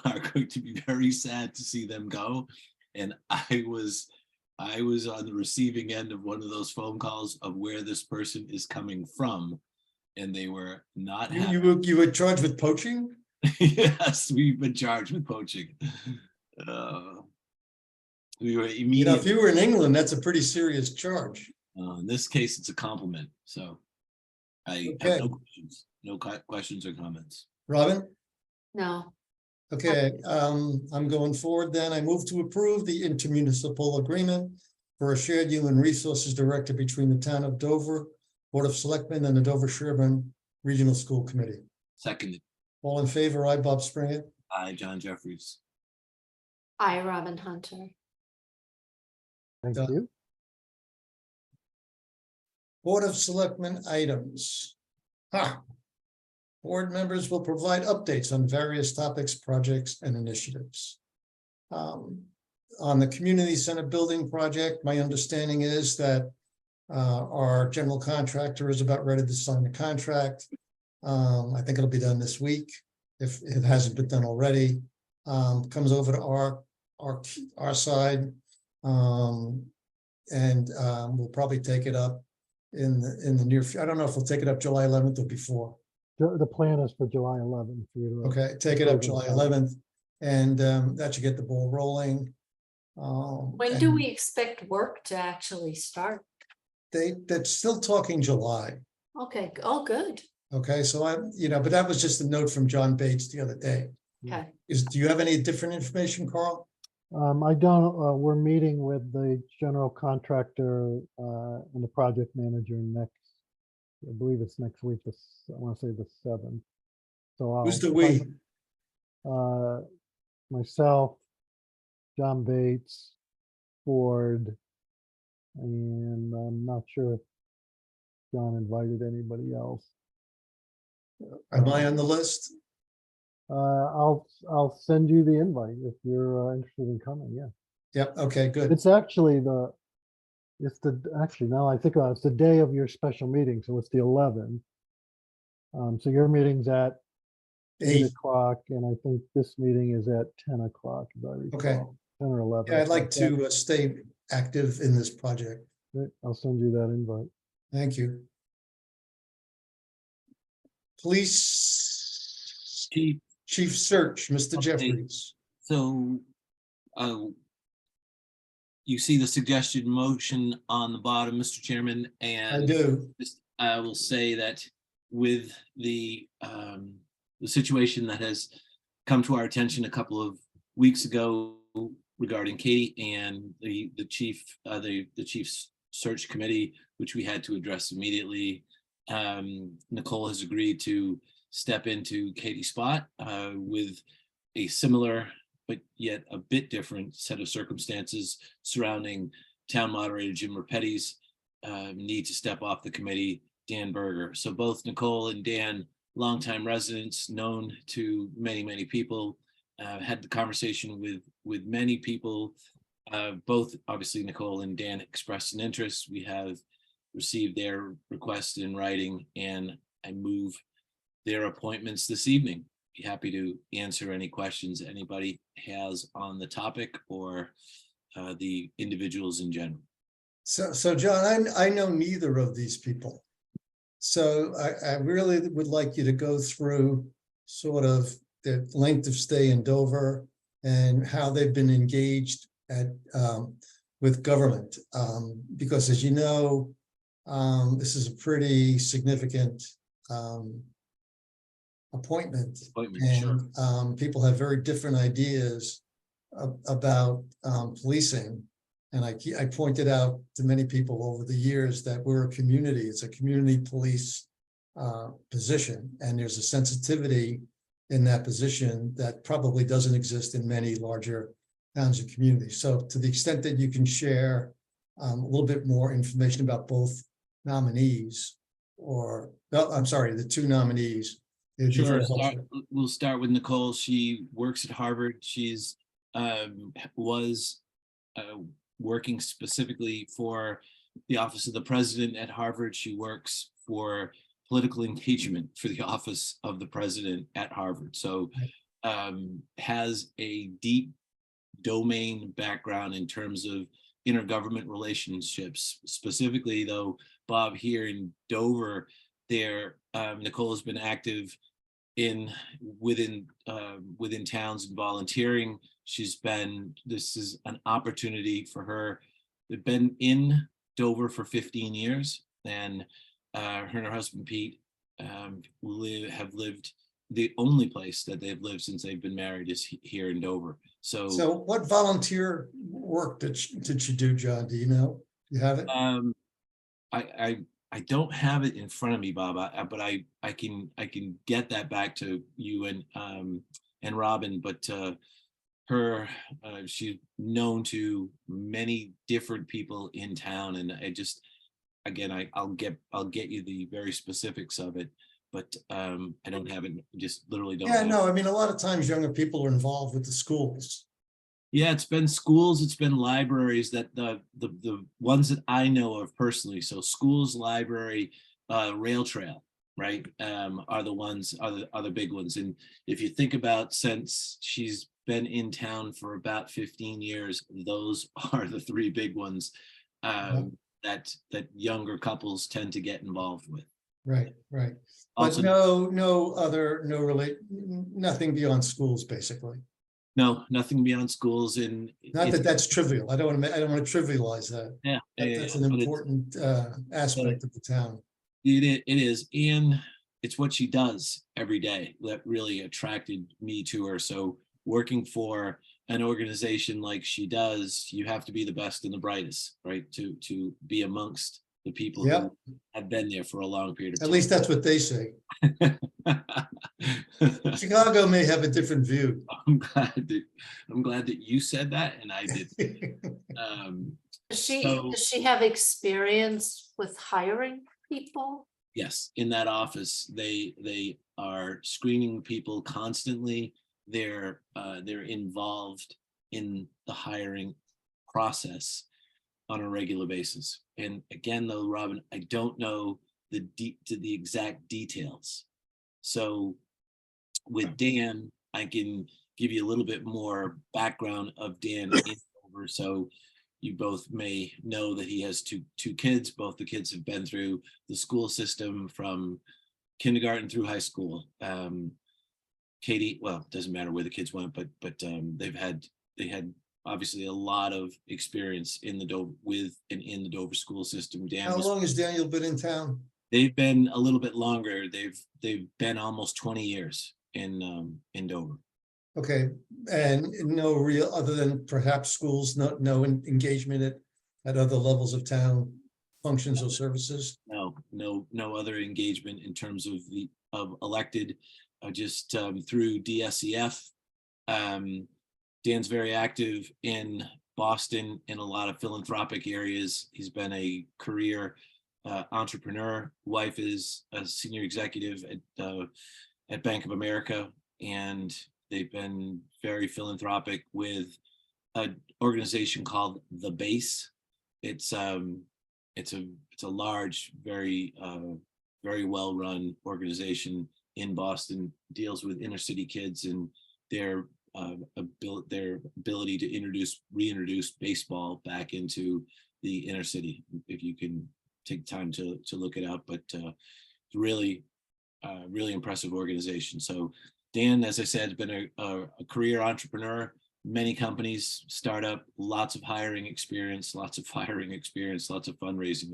are going to be very sad to see them go. And I was on the receiving end of one of those phone calls of where this person is coming from, and they were not happy. You were charged with poaching? Yes, we've been charged with poaching. We were immediately. If you were in England, that's a pretty serious charge. In this case, it's a compliment. So I have no questions. No questions or comments. Robin? No. Okay, I'm going forward then. I move to approve the intermunicipal agreement for a shared human resources director between the town of Dover, Board of Selectmen, and the Dover Sherburne Regional School Committee. Seconded. All in favor, I, Bob Springer. I, John Jeffries. I, Robin Hunter. Thank Done. you. Board of Selectmen items. Board members will provide updates on various topics, projects, and initiatives. On the community center building project, my understanding is that our general contractor is about ready to sign the contract. I think it'll be done this week. if it hasn't been done already, comes over to our side. And we'll probably take it up in the near, I don't know if we'll take it up July 11th or before. The plan is for July 11th. for you to- Okay, take it up approve July and sign. 11th, and that should get the ball rolling. When do we expect work to actually start? They're still talking July. Okay, oh, good, Okay, so but that was just a note from John Bates the other day. okay. Do you have any different information, Carl? I don't, we're meeting with the general contractor and the project manager next, I believe it's next week, I want to say the 7th. So Who's the we? Myself, John Bates, Ford, and I'm not sure if John invited anybody else. Am I on the list? I'll send you the invite if you're interested in coming, yeah. Yep, okay, good. It's actually actually, now I think about it, it's the day of your special meeting, so it's the 11th. So your meeting's at 8 8. o'clock, and I think this meeting is at 10 o'clock, if I recall. Okay. 10 or 11. Yeah, I'd like to stay active in this project. Great, I'll send you that invite. Thank you. Police Chief Search, Mr. Okay. Jeffries. So, you see the suggested motion on the bottom, Mr. Chairman, and I do. I will say that with the situation that has come to our attention a couple of weeks ago regarding Katie and the chief's search committee, which we had to address immediately. Nicole has agreed to step into Katie's spot with a similar but yet a bit different set of circumstances surrounding town moderator Jim Repetti's need to step off the committee, Dan Berger. So both Nicole and Dan, longtime residents, known to many people, had the conversation with many people. Both, obviously, Nicole and Dan expressed an interest. We have received their request in writing, and I move their appointments this evening. Be happy to answer any questions anybody has on the topic or the individuals in general. So John, I know neither of these people. So I really would like you to go through sort of the length of stay in Dover and how they've been engaged with government. Because as you know, this is a pretty significant appointment. Sure. And people have very different ideas about policing. And I pointed out to many people over the years that we're a community. It's a community police position, and there's a sensitivity in that position that probably doesn't exist in many larger towns and communities. So to the extent that you can share a little bit more information about both nominees, or I'm sorry, the two nominees. Sure. We'll start with Nicole. She works at Harvard. She's was working specifically for the Office of the President at Harvard. She works for political engagement for the Office of the President at Harvard. So has a deep domain background in terms of intergovernment relationships. Specifically, though, Bob, here in Dover, Nicole has been active within towns and volunteering. This is an opportunity for her. They've been in Dover for 15 years, and her and her husband Pete have lived. The only place that they've lived since they've been married is here in Dover. So what volunteer work did you do, John? Do you know? You have it? I don't have it in front of me, Bob, but I can get that back to you and Robin. But she's known to many different people in town, and I'll get you the very specifics of it. But I don't have it. Just literally don't. Yeah, no. I mean, a lot of times younger people are involved with the schools. Yeah, it's been schools, it's been libraries, that the ones that I know of personally. So schools, library, rail trail. right, are the big ones. And if you think about, since she's been in town for about 15 years, those are the three big ones that younger couples tend to get involved with. Right, right. But Also, nothing beyond schools, basically. no, nothing beyond schools. And Not that that's trivial. I don't want to trivialize that. yeah, That's an important aspect of the town. it is, and it's what she does every day that really attracted me to her. So working for an organization like she does, you have to be the best and the brightest, right? To be amongst the people Yep. who have been there for a long period of At time. least that's what they say. Chicago may have a different view. I'm glad that you said that, and I did. Does she have experience with hiring people? Yes, in that office, they are screening people constantly. They're involved in the hiring process on a regular basis. And again, though, Robin, I don't know the exact details. So with Dan, I can give you a little bit more background of Dan in Dover. So you both may know that he has two kids. Both the kids have been through the school system from kindergarten through high school. Katie, well, it doesn't matter where the kids went, but they had obviously a lot of experience in the Dover school system. How long has Daniel been in town? They've been a little bit longer. They've been almost 20 years in Dover. Okay, and no real, other than perhaps schools, no engagement at other levels of town functions or services? No other engagement in terms of elected, just through DSEF. Dan's very active in Boston in a lot of philanthropic areas. He's been a career entrepreneur. Wife is a senior executive at Bank of America, and they've been very philanthropic with an organization called The Base. It's a large, very well-run organization in Boston, deals with inner city kids and their ability to reintroduce baseball back into the inner city. If you can take time to look it up, but really impressive organization. So Dan, as I said, has been a career entrepreneur, many companies, startup, lots of hiring experience, lots of fundraising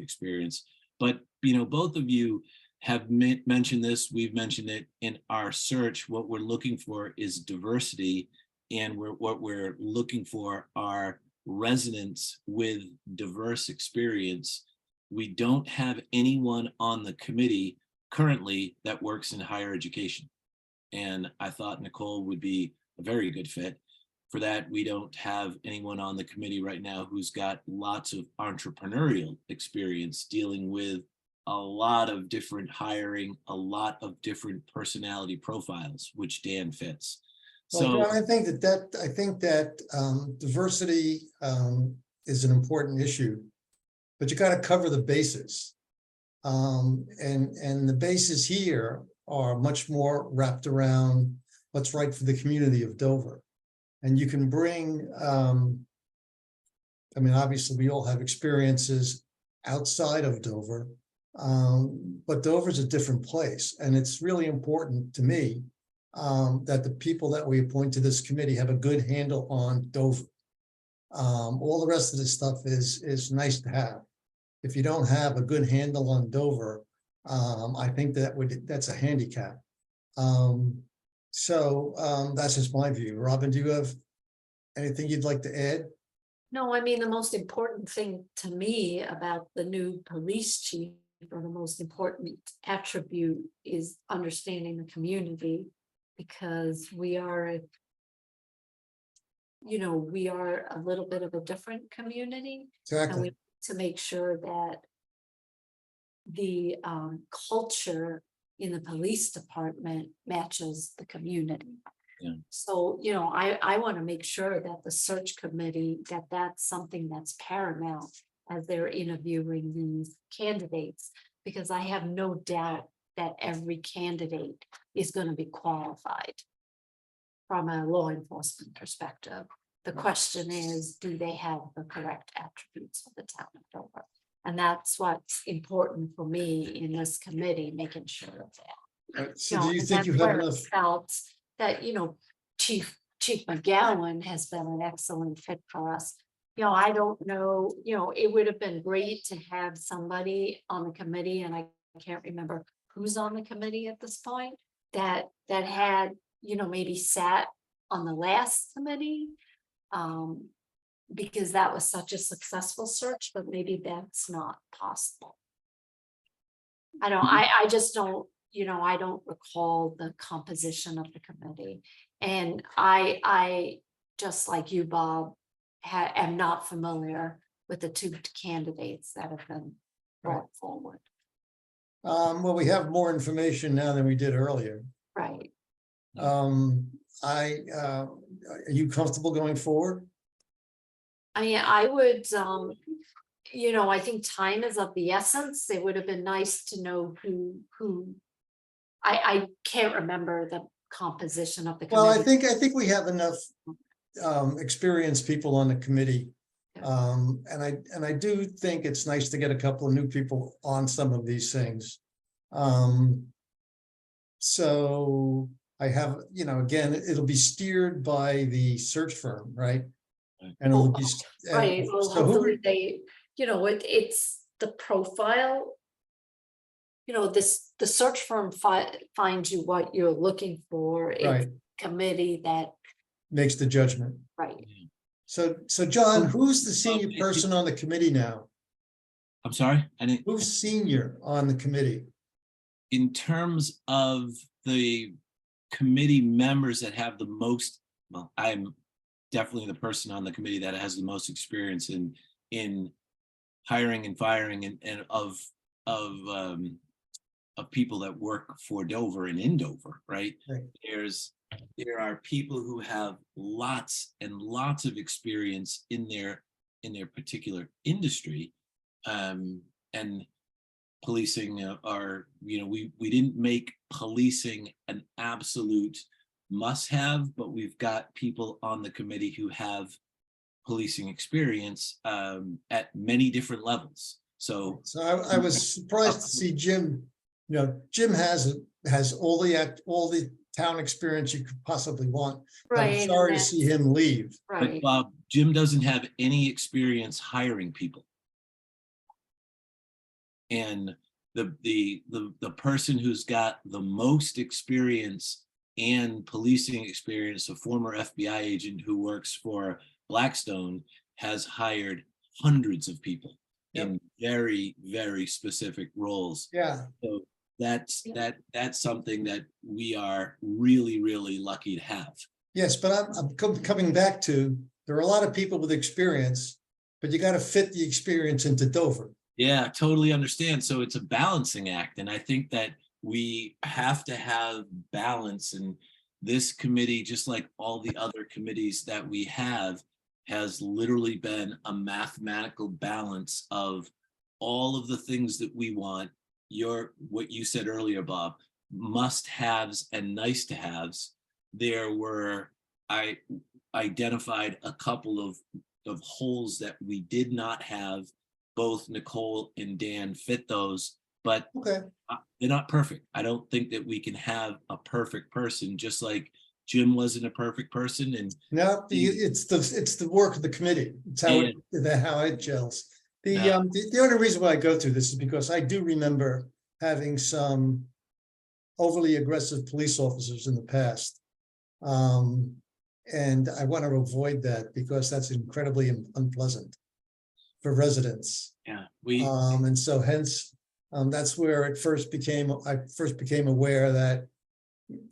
experience. But both of you have mentioned this. We've mentioned it in our search. What we're looking for is diversity, and what we're looking for are residents with diverse experience. We don't have anyone on the committee currently that works in higher education, and I thought Nicole would be a very good fit for that. We don't have anyone on the committee right now who's got lots of entrepreneurial experience dealing with a lot of different hiring, a lot of different personality profiles, which Dan fits. So well, John, I think that diversity is an important issue, but you got to cover the bases. And the bases here are much more wrapped around what's right for the community of Dover. And you can bring, obviously we all have experiences outside of Dover, but Dover's a different place. And it's really important to me that the people that we appoint to this committee have a good handle on Dover. All the rest of this stuff is nice to have. If you don't have a good handle on Dover, I think that's a handicap. That's just my view. Robin, do you have anything you'd like to add? No, the most important thing to me about the new police chief, or the most important attribute, is understanding the community, because we are a little bit of a different community. Exactly. And we need to make sure that the culture in the police department matches the community. Yeah. So, I want to make sure that the search committee, that's something that's paramount as they're interviewing these candidates, because I have no doubt that every candidate is going to be qualified from a law enforcement perspective. The question is, do they have the correct attributes for the town of Dover? And that's what's important for me in this committee, making sure of that. So do you and think you that's have where it enough? Felt that, Chief McGowan has been an excellent fit for us. I don't know, it would have been great to have somebody on the committee, and I can't remember who's on the committee at this point, that had, maybe sat on the last committee. Because that was such a successful search, but maybe that's not possible. I just don't, I don't recall the composition of the committee. And I just like you, Bob, am not familiar with the two candidates that have been brought forward. Well, we have more information now than we did earlier. Right. Are you comfortable going forward? I mean, I would, I think time is of the essence. It would have been nice to know who. I can't remember the composition of the committee. Well, I think we have enough experienced people on the committee. And I do think it's nice to get a couple of new people on some of these things. So I have, again, it'll be steered by the search firm, right? And it'll be Right, well, so hopefully they, it's the profile. The search firm finds you what you're looking for. Right. It's committee that, makes the judgment. right. So John, who's the senior person on the committee now? I'm sorry, I didn't. Who's senior on the committee? In terms of the committee members that have the most, well, I'm definitely the person on the committee that has the most experience in hiring and firing and of people that work for Dover and in Dover, right? Right. There are people who have lots and lots of experience in their particular industry, and policing are, we didn't make policing an absolute must-have, but we've got people on the committee who have policing experience at many different levels. So I was surprised to see Jim. Jim has all the town experience you could possibly want. Right. I'm sorry to see him leave. Right. but Bob, Jim doesn't have any experience hiring people. And the person who's got the most experience and policing experience, a former FBI agent who works for Blackstone, has hired hundreds of people in very, very specific roles. Yeah. So that's something that we are really, really lucky to have. Yes, but I'm coming back to, there are a lot of people with experience, but you got to fit the experience into Dover. Yeah, totally understand. So it's a balancing act. And I think that we have to have balance, and this committee, just like all the other committees that we have, has literally been a mathematical balance of all of the things that we want. What you said earlier, Bob, must-haves and nice-to-haves. I identified a couple of holes that we did not have. Both Nicole and Dan fit those, but Okay. They're not perfect. I don't think that we can have a perfect person, just like Jim wasn't a perfect person. And No, it's the work of the committee. It's how it gels. The only reason why I go through this is because I do remember having some overly aggressive police officers in the past. And I want to avoid that because that's incredibly unpleasant for residents. yeah, And so hence, that's where I first became aware that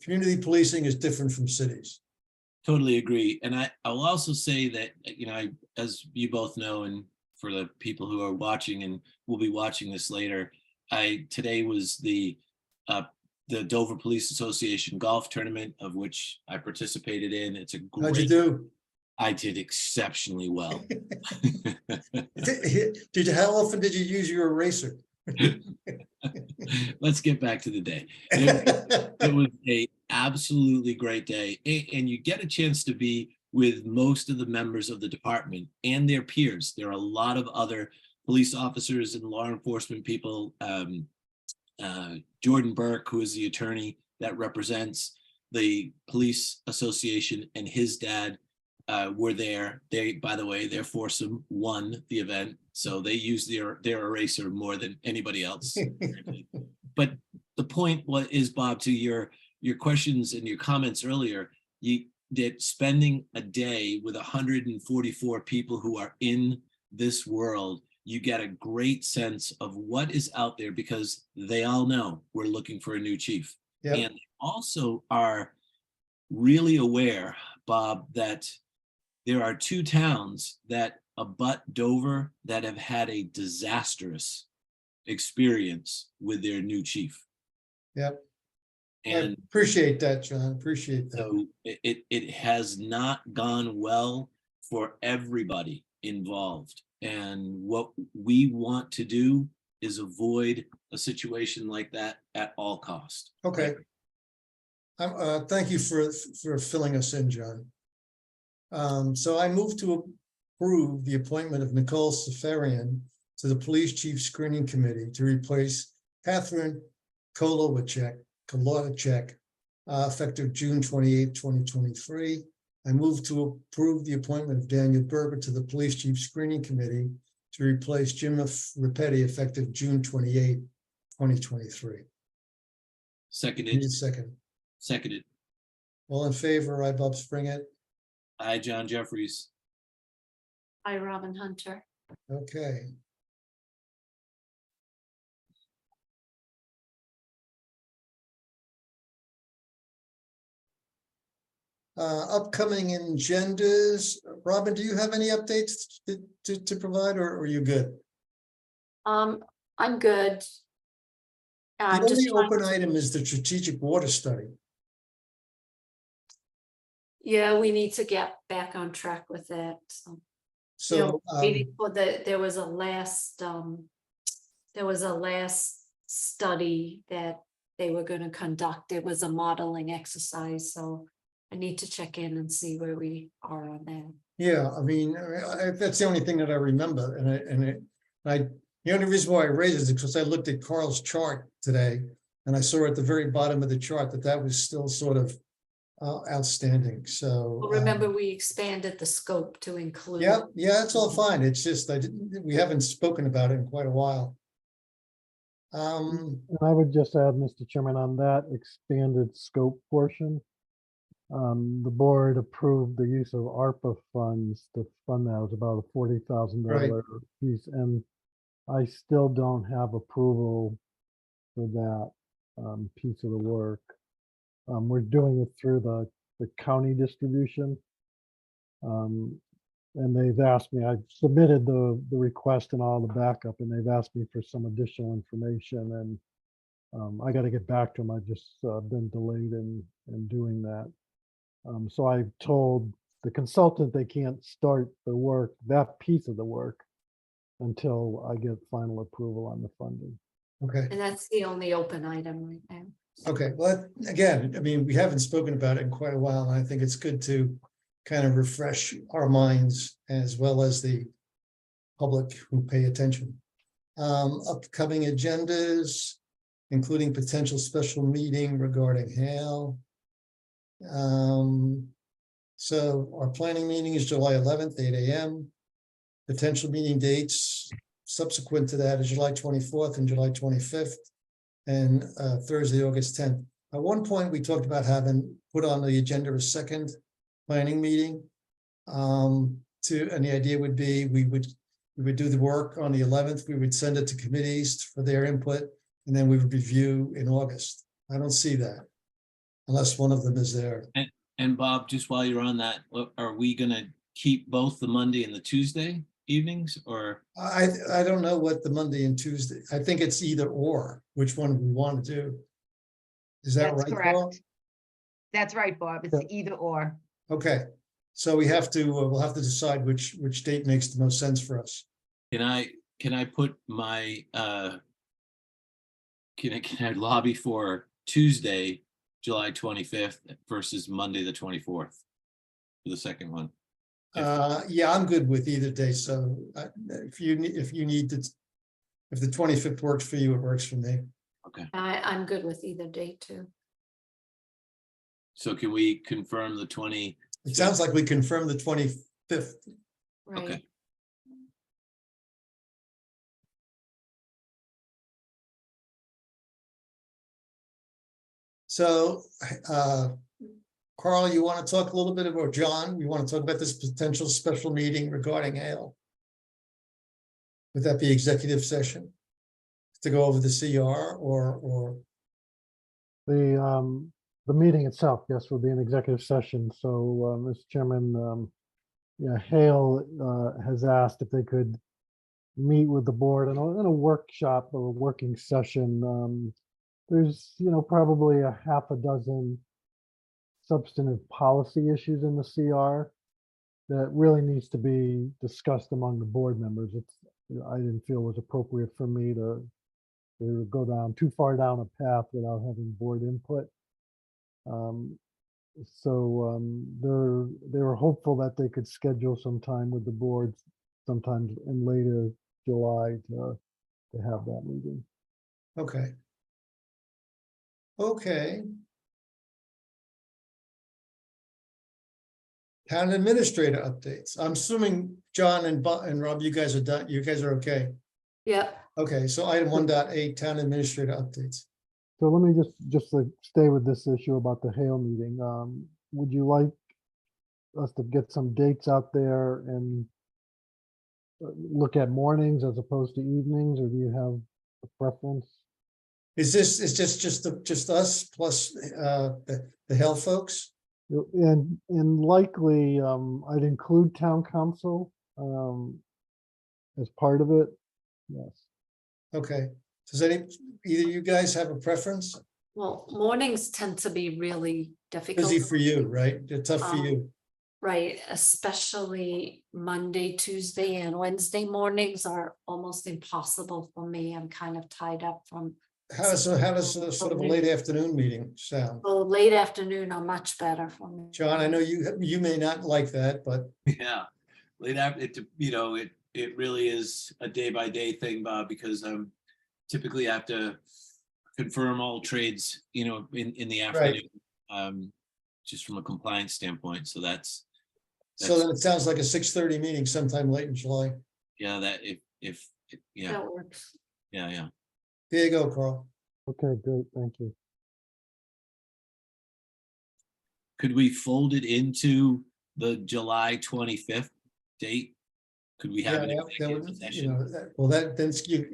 community policing is different from cities. totally agree. And I will also say that, as you both know, and for the people who are watching and will be watching this later, today was the Dover Police Association golf tournament, of which I participated in. It's a great. How'd you do? I did exceptionally well. How often did you use your eraser? Let's get back to the day. It was a absolutely great day, and you get a chance to be with most of the members of the department and their peers. There are a lot of other police officers and law enforcement people. Jordan Burke, who is the attorney that represents the police association, and his dad were there. They, by the way, their foursome won the event, so they used their eraser more than anybody else. But the point is, Bob, to your questions and your comments earlier, that spending a day with 144 people who are in this world, you get a great sense of what is out there, because they all know we're looking for a new chief. Yep. And also are really aware, Bob, that there are two towns that abut Dover that have had a disastrous experience with their new chief. Yep. I And appreciate that, John. Appreciate that. so it has not gone well for everybody involved. And what we want to do is avoid a situation like that at all cost. Okay. Thank you for filling us in, John. So I move to approve the appointment of Nicole Safarian to the Police Chief Screening Committee to replace Catherine Kolowacek, effective June 28, 2023. I move to approve the appointment of Daniel Berger to the Police Chief Screening Committee to replace Jim Repetti, effective June 28, 2023. Seconded. Need a second. Seconded. All in favor, I, Bob Springett. Aye, John Jeffries. Hi, Robin Hunter. Okay. Upcoming agendas. Robin, do you have any updates to provide, or are you good? I'm good. The I'm only just trying open to- item is the strategic water study. Yeah, we need to get back on track with that, so. So, Waiting for there was a last study that they were gonna conduct. It was a modeling exercise, so I need to check in and see where we are on that. yeah, I mean, that's the only thing that I remember, the only reason why I raised it is because I looked at Carl's chart today, and I saw at the very bottom of the chart that was still sort of outstanding, so. Well, remember, we expanded the scope to include. Yeah, it's all fine. It's just we haven't spoken about it in quite a while. And I would just add, Mr. Chairman, on that expanded scope portion, the board approved the use of ARPA funds to fund that. It was about a $40,000 piece, and I still don't have approval for that piece of the work. We're doing it through the county distribution. And they've asked me, I've submitted the request and all the backup, and they've asked me for some additional information, and I got to get back to them. I've just been delayed in doing that. So I've told the consultant they can't start the work, that piece of the work, until I get final approval on the funding. Okay, And that's the only open item right now. okay. Well, again, I mean, we haven't spoken about it in quite a while, and I think it's good to kind of refresh our minds as well as the public who pay attention. Upcoming agendas, including potential special meeting regarding Hale. So our planning meeting is July 11th, 8 a.m. Potential meeting dates subsequent to that is July 24th and July 25th, and Thursday, August 10th. At one point, we talked about having put on the agenda a second planning meeting. And the idea would be we would do the work on the 11th. We would send it to committees for their input, and then we would review in August. I don't see that unless one of them is there. And Bob, just while you're on that, are we gonna keep both the Monday and the Tuesday evenings, or? I don't know what the Monday and Tuesday. I think it's either or, which one we want to do. Is that That's right, Paul? correct. That's right, Bob. It's either or. Okay, so we'll have to decide which date makes the most sense for us. Can I put my can I lobby for Tuesday, July 25th versus Monday, the 24th for the second one? Yeah, I'm good with either day, so if you need to, if the 25th works for you, it works for me. I'm good with either date too. So can we confirm the 20? It sounds like we confirmed the 25th. Right. Okay. So, Carl, you want to talk a little bit about, John, you want to talk about this potential special meeting regarding hail? Would that be executive session? To go over the CR or? The meeting itself, yes, will be an executive session. So, Mr. Chairman, yeah, Hale has asked if they could meet with the board in a workshop or a working session. There's, probably a half a dozen substantive policy issues in the CR that really needs to be discussed among the board members. I didn't feel it was appropriate for me to go down too far down a path without having board input. So they were hopeful that they could schedule some time with the board sometime in later July to have that meeting. Okay. Okay. Town administrator updates. I'm assuming John and Rob, you guys are done. You guys are okay. Yeah. Okay, so item 1.8, town administrator updates. So let me just to stay with this issue about the Hale meeting. Would you like us to get some dates out there and look at mornings as opposed to evenings, or do you have a preference? Is just us plus the Hale folks? And likely, I'd include town council as part of it. Yes. Okay. Does either you guys have a preference? Well, mornings tend to be really difficult. Busy for you, right? They're tough for you. Right, especially Monday, Tuesday, and Wednesday mornings are almost impossible for me. I'm kind of tied up from. How does a sort of a late afternoon meeting sound? Oh, late afternoon are much better for me. John, I know you may not like that, but Yeah, late after it really is a day by day thing, Bob, because typically have to confirm all trades, in the afternoon, just from a compliance standpoint. So that's so then it sounds like a 6:30 meeting sometime late in July. yeah, that yeah, That works. yeah. There you go, Carl. Okay, great. Thank you. Could we fold it into the July 25th date? Could we have an executive session?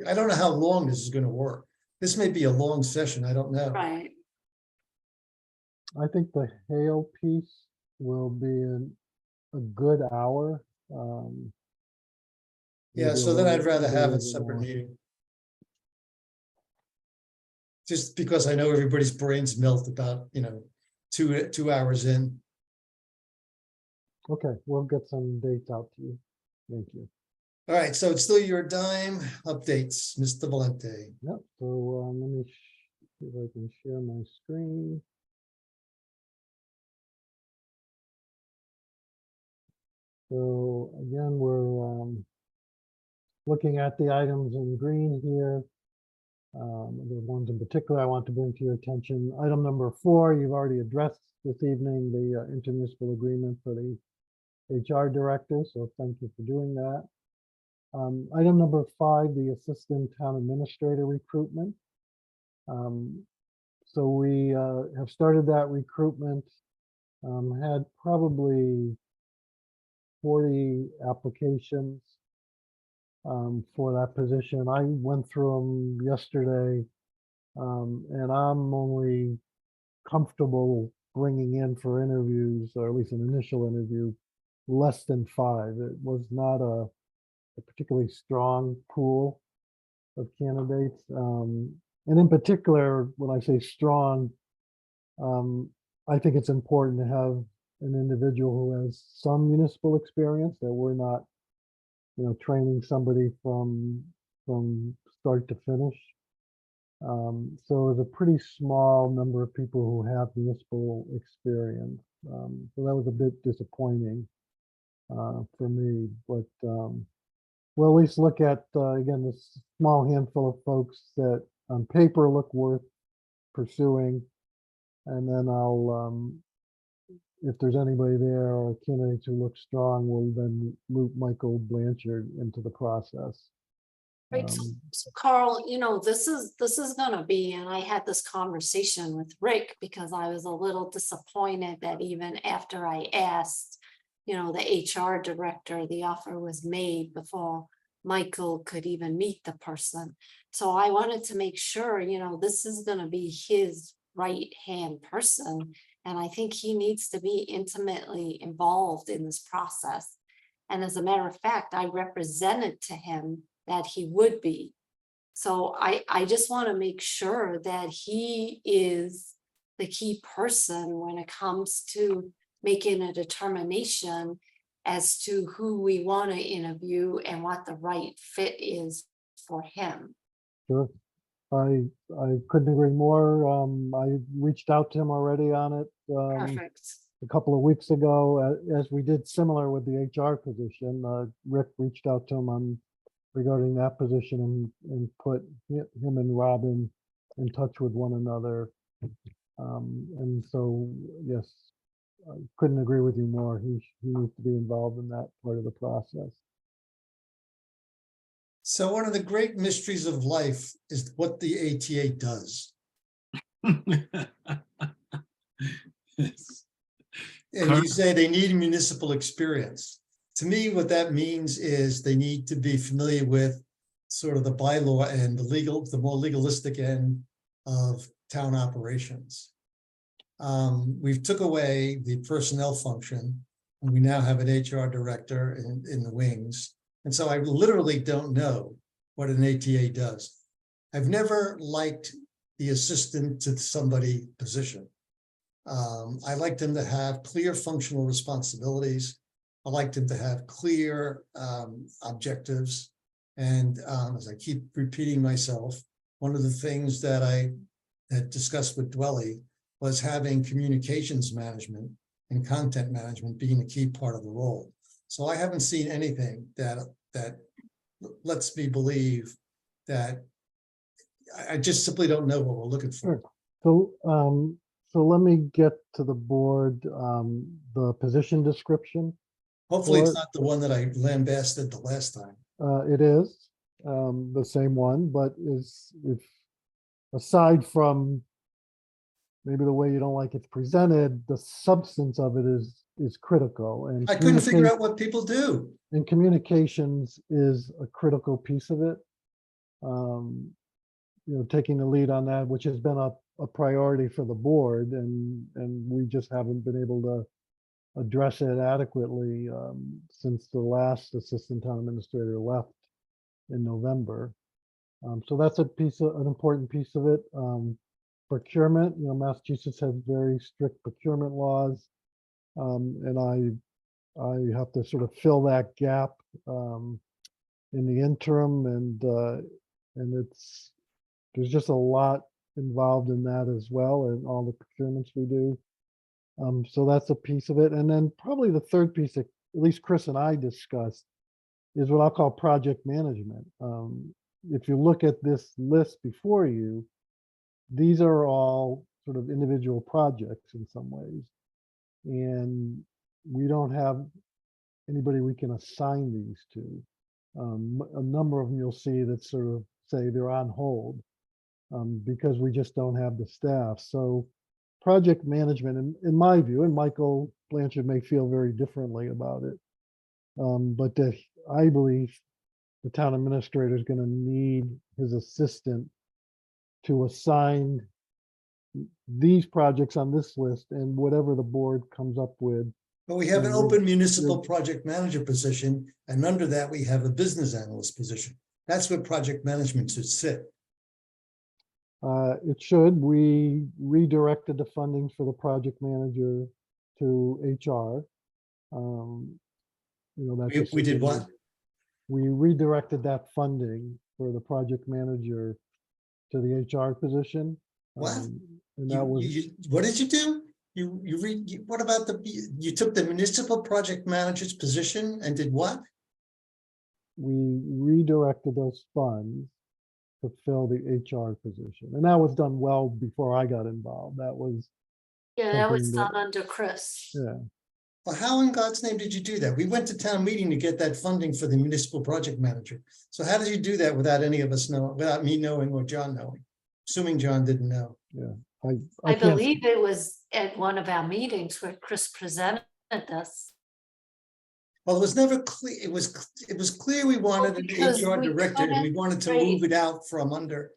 I don't know how long this is going to work. This may be a long session. I don't know. Right. I think the Hale piece will be a good hour. Yeah, maybe a so then I'd little rather have over a separate more. meeting. Just because I know everybody's brains melt about, 2 hours in. Okay, we'll get some dates out to you. Thank you. All right, so it's still your dime updates, Mr. Valente. Yep, so let me see if I can share my screen. So again, we're looking at the items in green here. The ones in particular I want to bring to your attention. Item number 4, you've already addressed this evening, the intermunicipal agreement for the HR director, so thank you for doing that. Item number 5, the assistant town administrator recruitment. So we have started that recruitment, had probably 40 applications for that position. I went through them yesterday, and I'm only comfortable bringing in for interviews, or at least an initial interview, less than 5. It was not a particularly strong pool of candidates. And in particular, when I say strong, I think it's important to have an individual who has some municipal experience, that we're not, training somebody from start to finish. So it's a pretty small number of people who have municipal experience. So that was a bit disappointing for me, but we'll at least look at, again, this small handful of folks that on paper look worth pursuing. And then I'll, if there's anybody there or candidates who look strong, we'll then loop Michael Blanchard into the process. Right, so Carl, this is gonna be, and I had this conversation with Rick because I was a little disappointed that even after I asked, the HR director, the offer was made before Michael could even meet the person. So I wanted to make sure, this is gonna be his right-hand person. And I think he needs to be intimately involved in this process. And as a matter of fact, I represented to him that he would be. So I just want to make sure that he is the key person when it comes to making a determination as to who we want to interview and what the right fit is for him. Sure. I couldn't agree more. I reached out to him already on it Perfect. a couple of weeks ago, as we did similar with the HR position. Rick reached out to him regarding that position and put him and Robin in touch with one another. And so, yes, I couldn't agree with you more. He needs to be involved in that part of the process. So one of the great mysteries of life is what the ATA does. Yes. And you say they need municipal experience. To me, what that means is they need to be familiar with sort of the bylaw and the more legalistic end of town operations. We've took away the personnel function, and we now have an HR director in the wings. And so I literally don't know what an ATA does. I've never liked the assistant to somebody position. I like them to have clear functional responsibilities. I like them to have clear objectives. And as I keep repeating myself, one of the things that I had discussed with Dwelly was having communications management and content management being a key part of the role. So I haven't seen anything that lets me believe that I just simply don't know what we're looking for. Sure. So let me get to the board, the position description. Hopefully it's not the one that I lambasted the last time. It is the same one, but if aside from maybe the way you don't like it's presented, the substance of it is critical. And I couldn't figure out what people do. And communications is a critical piece of it. Taking the lead on that, which has been a priority for the board, and we just haven't been able to address it adequately since the last assistant town administrator left in November. So that's an important piece of it. Procurement, Massachusetts has very strict procurement laws, and I have to sort of fill that gap in the interim, and there's just a lot involved in that as well, and all the procurements we do. So that's a piece of it. And then probably the third piece that at least Chris and I discussed is what I'll call project management. If you look at this list before you, these are all sort of individual projects in some ways. And we don't have anybody we can assign these to. A number of them you'll see that sort of say they're on hold because we just don't have the staff. So project management, in my view, and Michael Blanchard may feel very differently about it, but I believe the town administrator is going to need his assistant to assign these projects on this list and whatever the board comes up with. But we have an open municipal project manager position, and under that we have a business analyst position. That's where project management should sit. It should. We redirected the funding for the project manager to HR. We did what? We redirected that funding for the project manager to the HR position. What? And that was, What did you do? What about you took the municipal project manager's position and did what? we redirected those funds to fill the HR position. And that was done well before I got involved. That was, Yeah, that was something that- done under Chris. yeah. Well, how in God's name did you do that? We went to town meeting to get that funding for the municipal project manager. So how did you do that without any of us knowing, without me knowing or John knowing? Assuming John didn't know. I can't- believe it was at one of our meetings where Chris presented this. Well, it was never clear. It was clear we wanted an because HR we director and we couldn't- wanted to right. move it out from under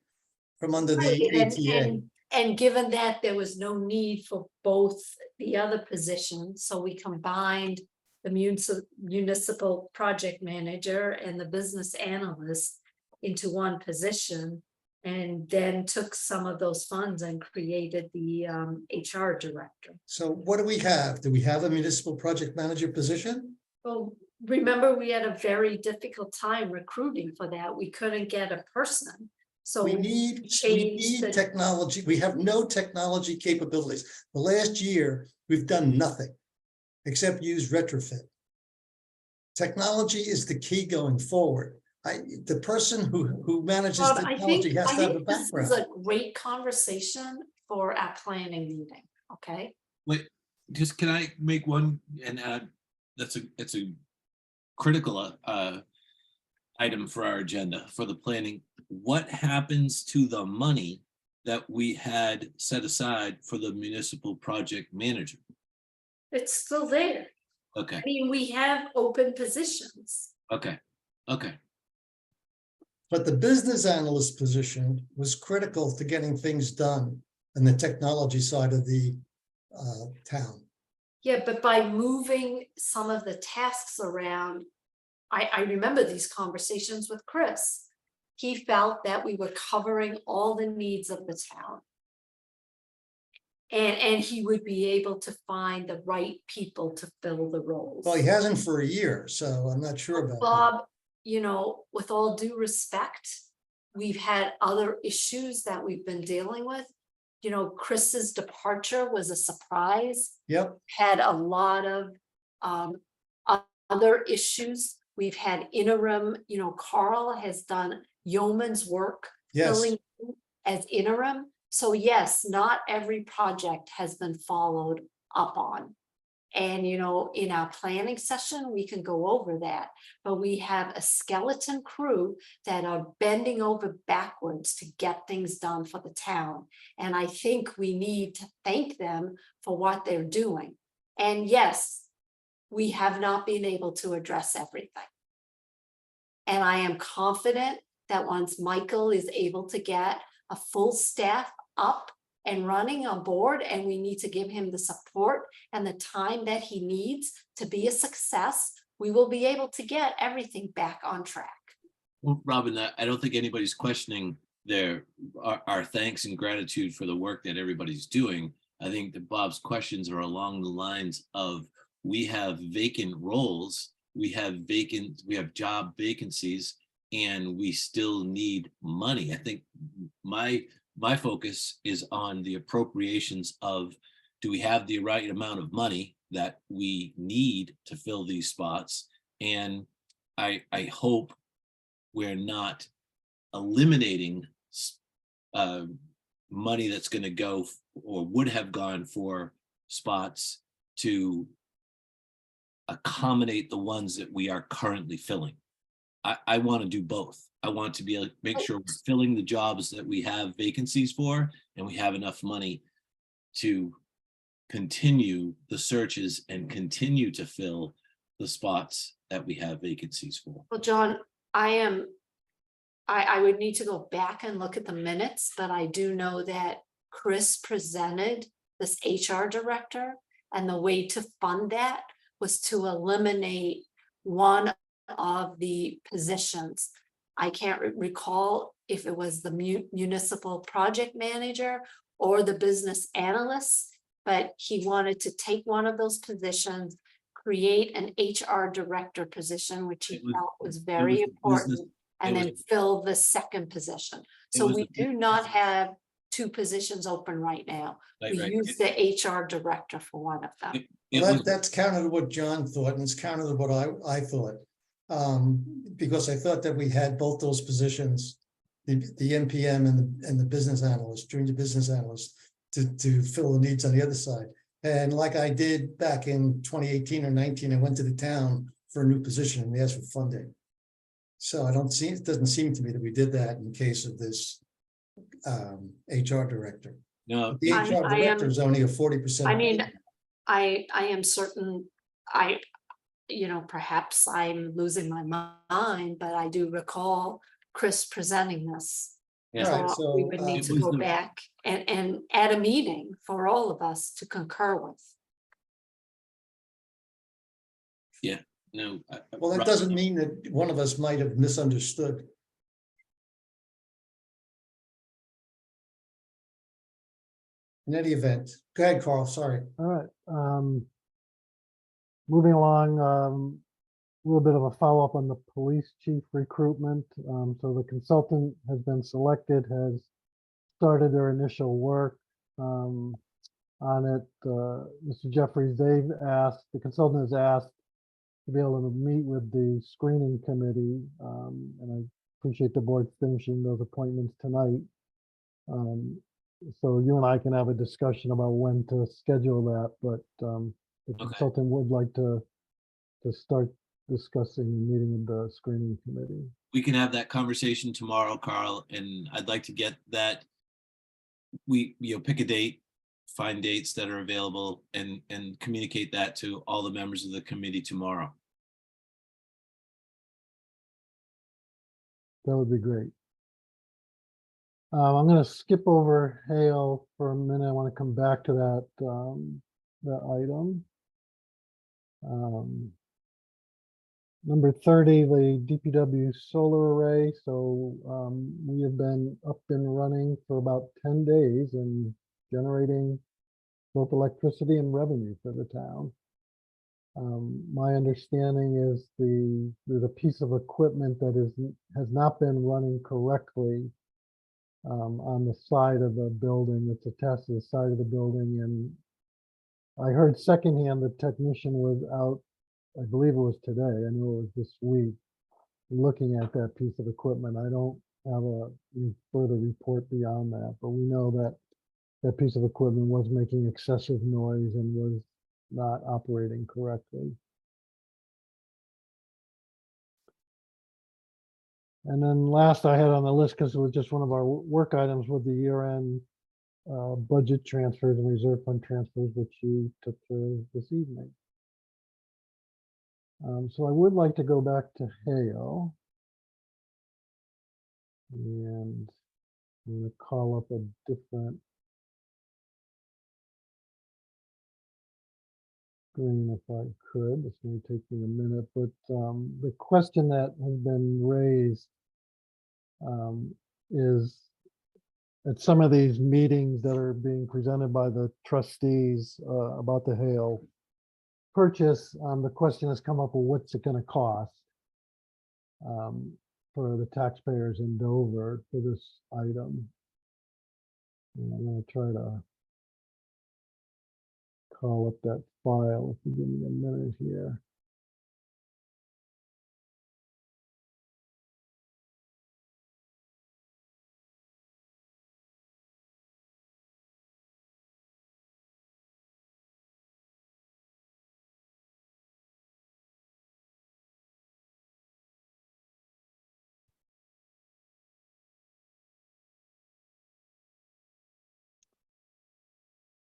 Right, the ATA. and given that there was no need for both the other positions, so we combined the municipal project manager and the business analyst into one position. And then took some of those funds and created the HR director. So what do we have? Do we have a municipal project manager position? Well, remember, we had a very difficult time recruiting for that. We couldn't get a person. So We need changed the- technology. We have no technology capabilities. The last year, we've done nothing except use retrofit. Technology is the key going forward. The person who manages Bob, technology has to have a this is background. a great conversation for our planning meeting, okay? Wait, just can I make one and add, it's a critical item for our agenda for the planning. What happens to the money that we had set aside for the municipal project manager? It's still there. Okay, I mean, we have open positions. okay. But the business analyst position was critical to getting things done in the technology side of the town. Yeah, but by moving some of the tasks around, I remember these conversations with Chris. He felt that we were covering all the needs of the town. And he would be able to find the right people to fill the roles. Well, he hasn't for a year, so I'm not sure about that. Bob, you know, with all due respect, we've had other issues that we've been dealing with. You know, Chris's departure was a surprise. Yep, Had a lot of other issues. We've had interim, you know, Carl has done yeoman's work yes. filling in as interim. So yes, not every project has been followed up on. And, you know, in our planning session, we can go over that, but we have a skeleton crew that are bending over backwards to get things done for the town. And I think we need to thank them for what they're doing. And yes, we have not been able to address everything. And I am confident that once Michael is able to get a full staff up and running on board, and we need to give him the support and the time that he needs to be a success, we will be able to get everything back on track. Well, Robin, I don't think anybody's questioning our thanks and gratitude for the work that everybody's doing. I think that Bob's questions are along the lines of, we have vacant roles, we have job vacancies, and we still need money. I think my focus is on the appropriations of, do we have the right amount of money that we need to fill these spots? And I hope we're not eliminating money that's going to go or would have gone for spots to accommodate the ones that we are currently filling. I want to do both. I want to be able to make sure we're filling the jobs that we have vacancies for, and we have enough money to continue the searches and continue to fill the spots that we have vacancies for. Well, John, I would need to go back and look at the minutes, but I do know that Chris presented this HR director, and the way to fund that was to eliminate one of the positions. I can't recall if it was the municipal project manager or the business analyst, but he wanted to take one of those positions, create an HR director position, which he felt was very important, and then fill the second position. So was we the- do not have two positions open right now. Right, We right. use the HR director for one of them. It Well, was- that's counter to what John thought, and it's counter to what I thought. Because I thought that we had both those positions, the NPM and the business analyst, junior business analyst, to fill the needs on the other side. And like I did back in 2018 or 19, I went to the town for a new position and they asked for funding. So I don't see, it doesn't seem to me that we did that in case of this HR director. No, The I HR am- director is only a 40%. I mean, I am certain, perhaps I'm losing my mind, but I do recall Chris presenting this. yeah, Right, So we would so, need it to was go the- back and add a meeting for all of us to concur with. no. Well, that doesn't mean that one of us might have misunderstood. In any event, go ahead, Carl, sorry. All right, moving along, a little bit of a follow-up on the police chief recruitment. So the consultant has been selected, has started their initial work on it. Mr. Jeffries, the consultant has asked to be able to meet with the screening committee, and I appreciate the board finishing those appointments tonight. So you and I can have a discussion about when to schedule that, but the Okay. consultant would like to start discussing and meeting with the screening committee. We can have that conversation tomorrow, Carl, and I'd like to get that. Pick a date, find dates that are available and communicate that to all the members of the committee tomorrow. That would be great. I'm going to skip over Hale for a minute. I want to come back to that item. Number 30, the DPW solar array. So we have been up and running for about 10 days and generating both electricity and revenue for the town. My understanding is there's a piece of equipment that has not been running correctly on the side of the building. It's attached to the side of the building, and I heard secondhand the technician was out, I believe it was today, I know it was this week, looking at that piece of equipment. I don't have any further report beyond that, but we know that that piece of equipment was making excessive noise and was not operating correctly. And then last I had on the list, because it was just one of our work items, with the year-end budget transfers and reserve fund transfers, which you took care of this evening. So I would like to go back to Hale. And I'm going to call up a different screen if I could. This may take me a minute, but the question that has been raised is at some of these meetings that are being presented by the trustees about the Hale purchase, the question has come up, well, what's it going to cost for the taxpayers in Dover for this item? And I'm going to try to call up that file if you give me a minute here.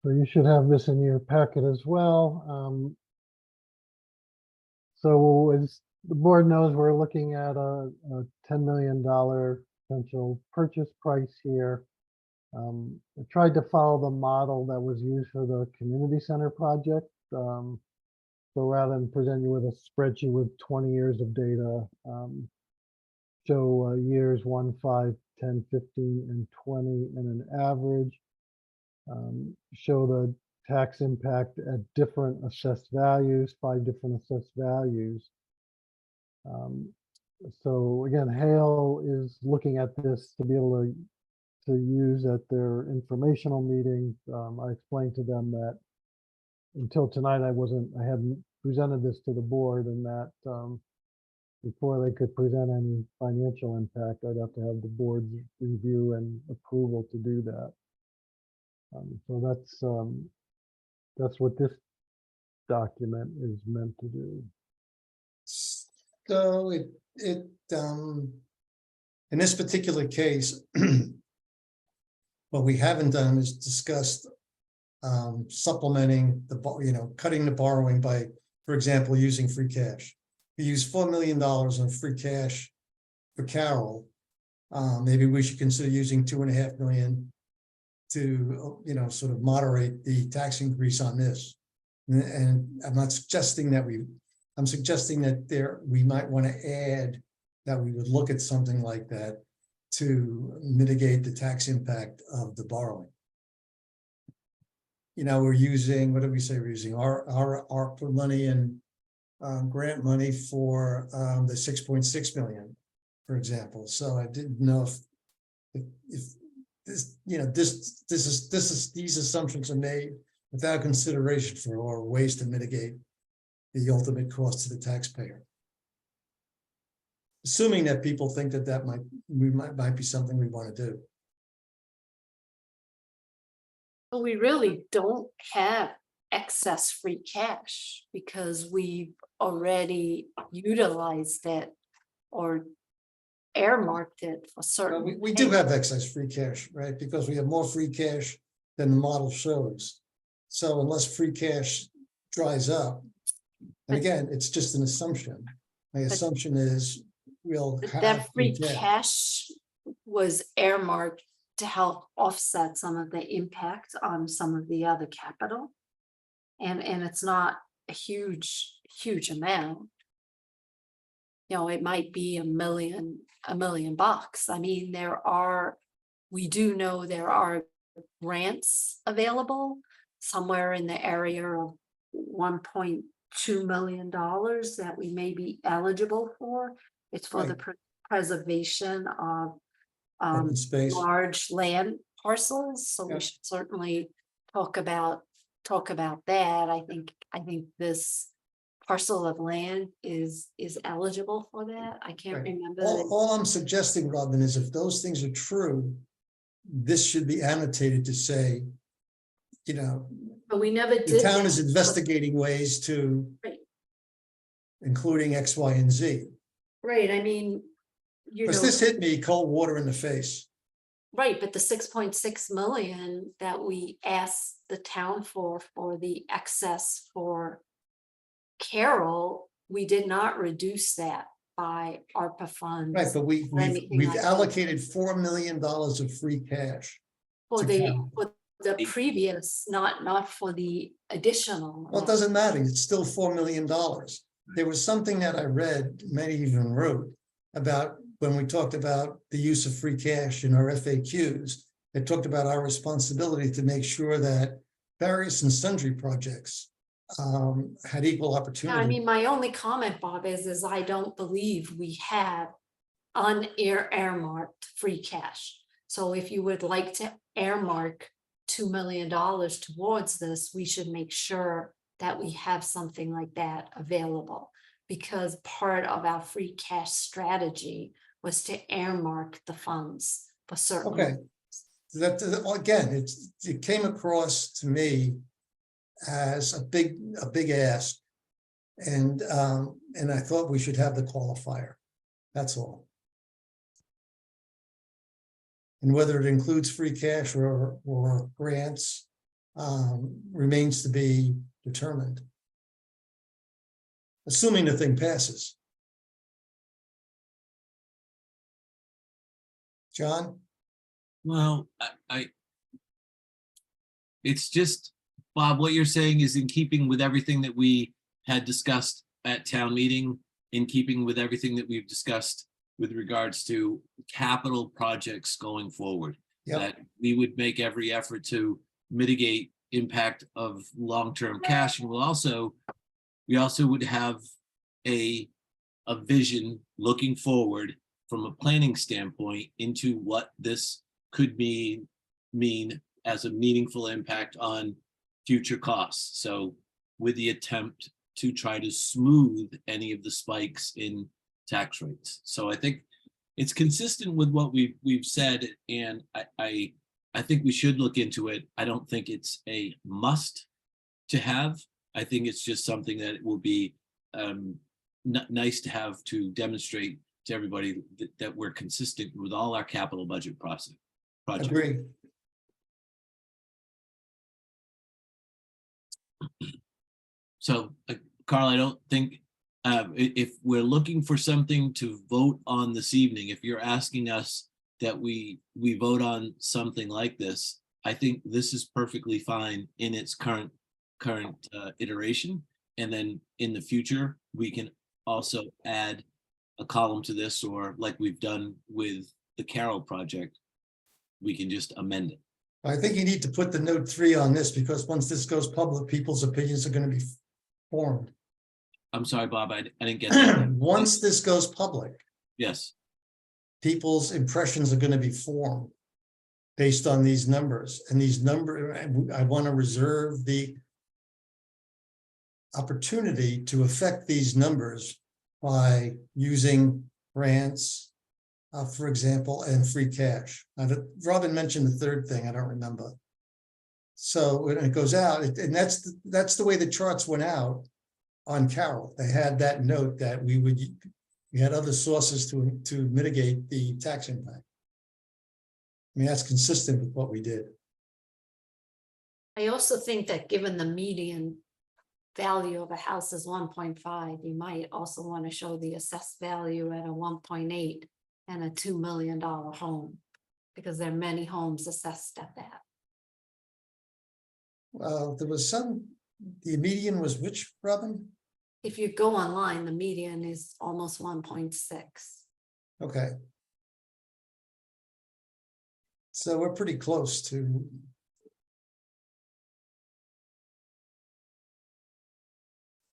So you should have this in your packet as well. So as the board knows, we're looking at a $10 million potential purchase price here. I tried to follow the model that was used for the community center project. So rather than present you with a spreadsheet with 20 years of data, show years 1, 5, 10, 15, and 20 and an average. Show the tax impact at different assessed values, 5 different assessed values. So again, Hale is looking at this to be able to use at their informational meeting. I explained to them that until tonight, I hadn't presented this to the board, and that before they could present any financial impact, I'd have to have the board's review and approval to do that. So that's what this document is meant to do. So in this particular case, what we haven't done is discussed supplementing cutting the borrowing by, for example, using free cash. We use $4 million on free cash for Carroll. Maybe we should consider using $2.5 million to, sort of moderate the tax increase on this. And I'm not suggesting that I'm suggesting that we might want to add that we would look at something like that to mitigate the tax impact of the borrowing. We're using, what did we say? We're using our ARPA money and grant money for the 6.6 million, for example. So I didn't know if this, these assumptions are made without consideration for ways to mitigate the ultimate cost to the taxpayer. Assuming that people think that might be something we want to do. But we really don't have excess free cash because we've already utilized it or earmarked it for certain. We do have excess free cash, right? Because we have more free cash than the model shows. So unless free cash dries up, and again, it's just an assumption. My assumption is we'll have that free cash was earmarked to help offset some of the impact on some of the other capital. And it's not a huge amount. It might be $1 million bucks. I mean, we do know there are grants available somewhere in the area of $1.2 million that we may be eligible for. It's for the preservation of large land parcels. So we should certainly talk about that. I think this parcel of land is eligible for that. I can't remember. All I'm suggesting, Robin, is if those things are true, this should be annotated to say, but we never did. The town is investigating ways to, including X, Y, and Z. Right. I mean, Because this hit me cold water in the face. Right, but the 6.6 million that we asked the town for the excess for Carroll, we did not reduce that by ARPA funds. Right, but we've allocated $4 million of free cash. For the previous, not for the additional. Well, it doesn't matter. It's still $4 million. There was something that I read, maybe even wrote, about when we talked about the use of free cash in our FAQs. It talked about our responsibility to make sure that various and sundry projects had equal opportunity. I mean, my only comment, Bob, is I don't believe we have earmarked free cash. So if you would like to earmark $2 million towards this, we should make sure that we have something like that available, because part of our free cash strategy was to earmark the funds for certain. Okay. That again, it came across to me as a big ask, and I thought we should have the qualifier. That's all. And whether it includes free cash or grants remains to be determined, assuming the thing passes. John? Well, it's just, Bob, what you're saying is in keeping with everything that we had discussed at town meeting, in keeping with everything that we've discussed with regards to capital projects going forward, that we would make every effort to mitigate impact of long-term cash. And we also would have a a vision looking forward from a planning standpoint into what this could mean as a meaningful impact on future costs. So with the attempt to try to smooth any of the spikes in tax rates. So I think it's consistent with what we've said, and I think we should look into it. I don't think it's a must to have. I think it's just something that will be nice to have to demonstrate to everybody that we're consistent with all our capital budget projects. Agree. So, Carl, I don't think if we're looking for something to vote on this evening, if you're asking us that we vote on something like this, I think this is perfectly fine in its current iteration. And then in the future, we can also add a column to this, or like we've done with the Carroll project, we can just amend it. I think you need to put the note 3 on this, because once this goes public, people's opinions are going to be formed. I'm sorry, Bob, I didn't get that. Once this goes public, Yes, people's impressions are going to be formed based on these numbers, and these numbers, I want to reserve the opportunity to affect these numbers by using grants, for example, and free cash. Robin mentioned the third thing, I don't remember. So when it goes out, and that's the way the charts went out on Carroll. They had that note that we had other sources to mitigate the tax impact. I mean, that's consistent with what we did. I also think that given the median value of a house is 1.5, you might also want to show the assessed value at a 1.8 and a $2 million home, because there are many homes assessed at that. There was the median was which, Robin? If you go online, the median is almost 1.6. Okay. So we're pretty close to.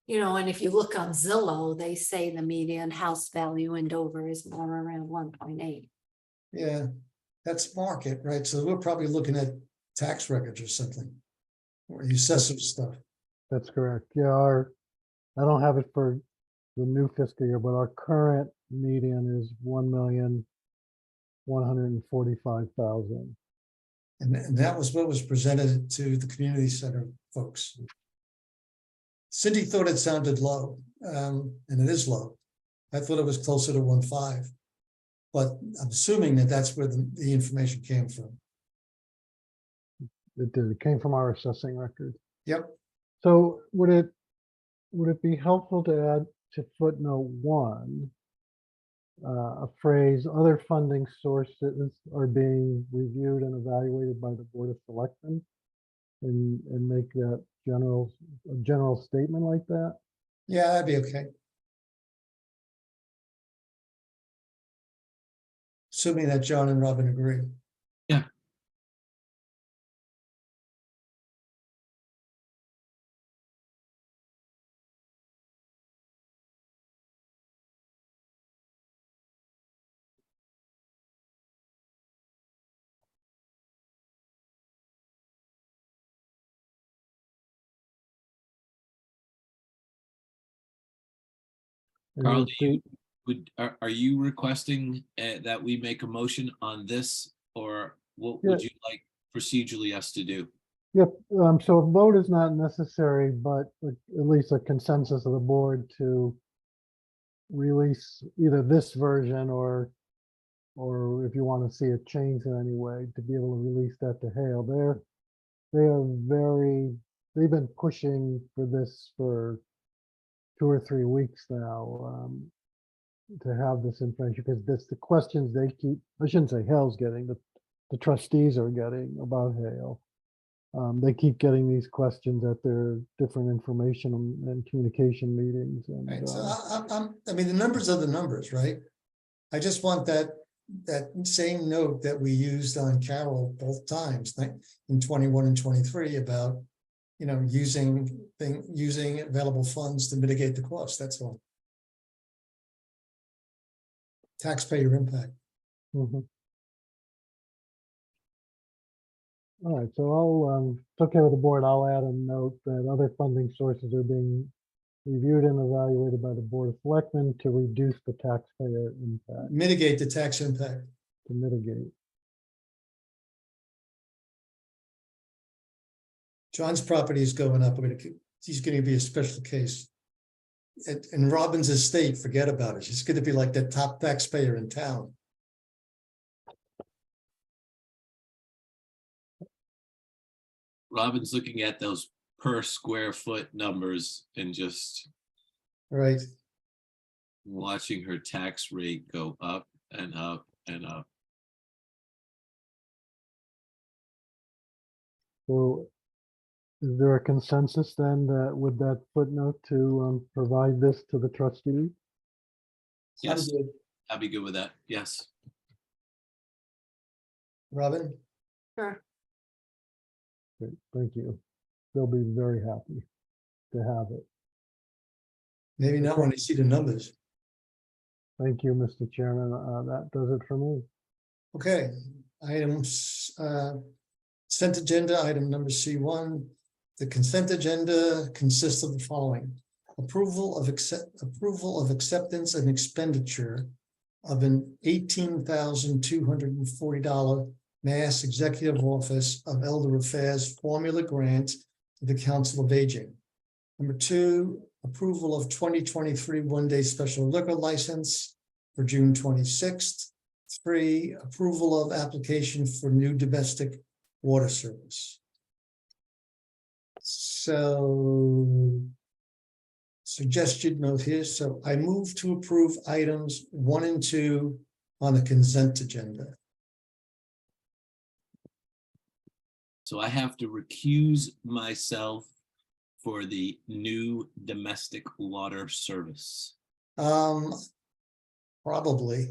You know, and if you look on Zillow, they say the median house value in Dover is more around 1.8. Yeah, that's market, right? So we're probably looking at tax records or something, or the assessor stuff. That's correct. Yeah, I don't have it for the new fiscal year, but our current median is 1,145,000. And that was what was presented to the community center folks. Cindy thought it sounded low, and it is low. I thought it was closer to 1.5, but I'm assuming that that's where the information came from. It did. It came from our assessing record. Yep. So would it be helpful to add to footnote 1 a phrase, other funding sources are being reviewed and evaluated by the Board of Selectmen, and make that a general statement like that? Yeah, that'd be okay. Assuming that John and Robin agree. yeah. And Carl, then are you requesting that we make a motion on this, or what would you like procedurally us to do? Yep, so a vote is not necessary, but at least a consensus of the board to release either this version or if you want to see it changed in any way, to be able to release that to Hale. They've been pushing for this for 2 or 3 weeks now, to have this information, because the questions they keep, I shouldn't say Hale's getting, the trustees are getting about Hale. They keep getting these questions at their different information and communication meetings. And Right. So I mean, the numbers are the numbers, right? I just want that same note that we used on Carroll both times, in 21 and 23, about, you know, using available funds to mitigate the cost. That's all. taxpayer impact. Mhm. All right, so it's okay with the board, I'll add a note that other funding sources are being reviewed and evaluated by the Board of Selectmen to reduce the taxpayer impact, Mitigate the tax impact. to mitigate. John's property is going up. He's gonna be a special case. And Robin's estate, forget about it. She's gonna be like the top taxpayer in town. Robin's looking at those per square foot numbers and just Right? watching her tax rate go up and up and up. So is there a consensus then that with that footnote to provide this to the trustee? Yes, I'm good. I'd be good with that. Yes. Robin, Sure. Great, thank you. They'll be very happy to have it. maybe not when they see the numbers. Thank you, Mr. Chairman. That does it for me. Okay, items, consent agenda, item number C1. The consent agenda consists of the following. Approval of acceptance and expenditure of an $18,240 Mass Executive Office of Elder Affairs Formula Grant to the Council of Aging. Number 2, approval of 2023 one-day special liquor license for June 26th. 3, approval of application for new domestic water service. So suggested note here, so I move to approve items 1 and 2 on the consent agenda. So I have to recuse myself for the new domestic water service. Probably,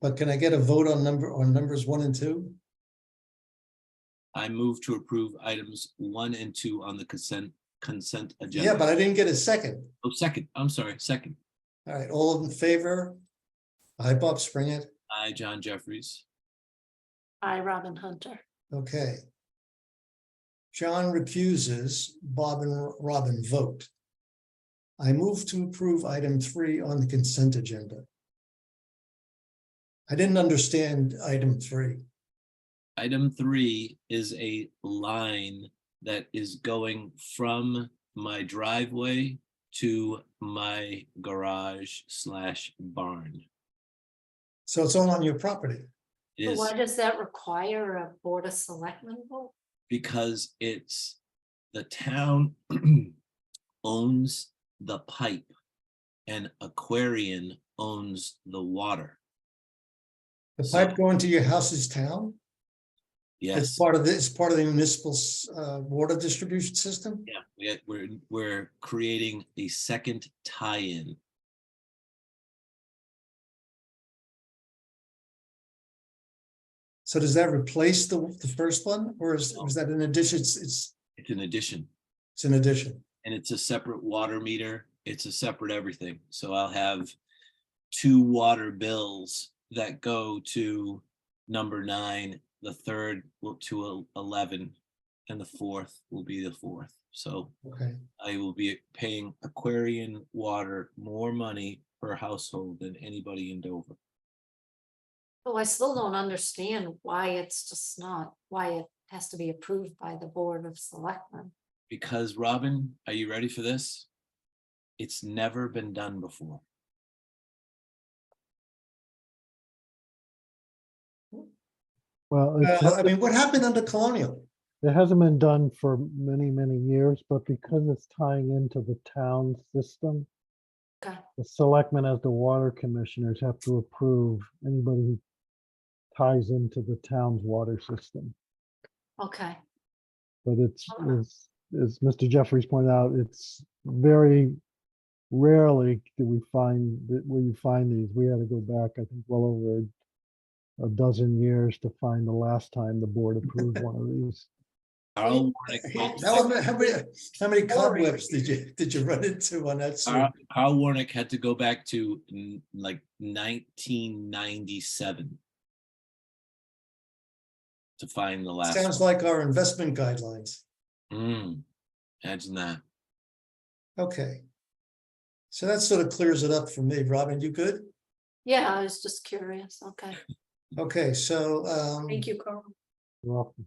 but can I get a vote on numbers 1 and 2? I move to approve items 1 and 2 on the consent agenda. Yeah, but I didn't get a second. Oh, second, I'm sorry, second. All right, all in favor? Aye, Bob Springett. I, John Jeffries. Hi, Robin Hunter. Okay. John recuses, Bob and Robin vote. I move to approve item 3 on the consent agenda. I didn't understand item 3. Item 3 is a line that is going from my driveway to my garage / barn. So it's all on your property. It So is why does that require a Board of Selectmen vote? because it's the town owns the pipe and Aquarian owns the water. The So- pipe going to your house's town? Yes. It's part of the municipal water distribution system? Yeah, we're creating a second tie-in. So does that replace the first one, or is that an addition? It's It's an addition, an addition. and it's a separate water meter. It's a separate everything. So I'll have 2 water bills that go to number 9, the 3rd to 11, and the 4th will be the 4th. So Okay. I will be paying Aquarian water more money per household than anybody in Dover. Well, I still don't understand why it's just not, why it has to be approved by the Board of Selectmen. Because Robin, are you ready for this? It's never been done before. Well, I mean, what happened under Colonial? it hasn't been done for many, many years, but because it's tying into the town system, Okay, the selectmen as the water commissioners have to approve anybody who ties into the town's water system. okay, But it's, as Mr. Jeffries pointed out, it's very rarely do we find that where you find these. We had to go back, I think, well over a dozen years to find the last time the board approved one of these. Carl Warnick went- How many cobwebs did you run into on that? Carl Warnick had to go back to like 1997 to find the last. Sounds like our investment guidelines. Imagine that. Okay. So that sort of clears it up for me. Robin, you good? Yeah, I was just curious. Okay, Okay, so thank you, Carl. You're welcome.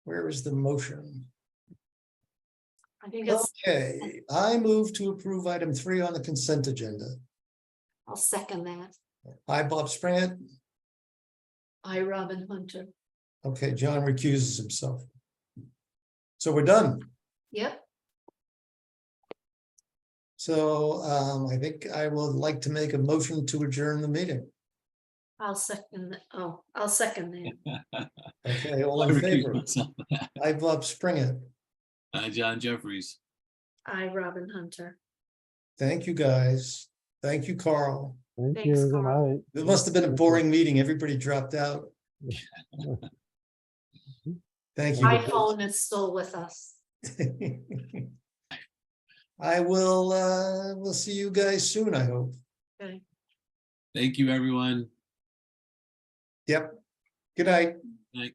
where is the motion? I think it's, Okay, I move to approve item 3 on the consent agenda. I'll second that. Hi, Bob Springett. I, Robin Hunter. Okay, John recuses himself. So we're done. Yep, So I think I would like to make a motion to adjourn the meeting. I'll second that. Oh, I'll second that. Okay, all I in recuse favor? myself. Hi, Bob Springett. John Jeffries. I, Robin Hunter. Thank you, guys. Thank you, Carl. Thank Thanks, you. Good Carl. night. It must have been a boring meeting. Everybody dropped out. Thank My you. phone is still with us. I will, we'll see you guys soon, I hope. Okay. Thank you, everyone. Yep. Good night. Night.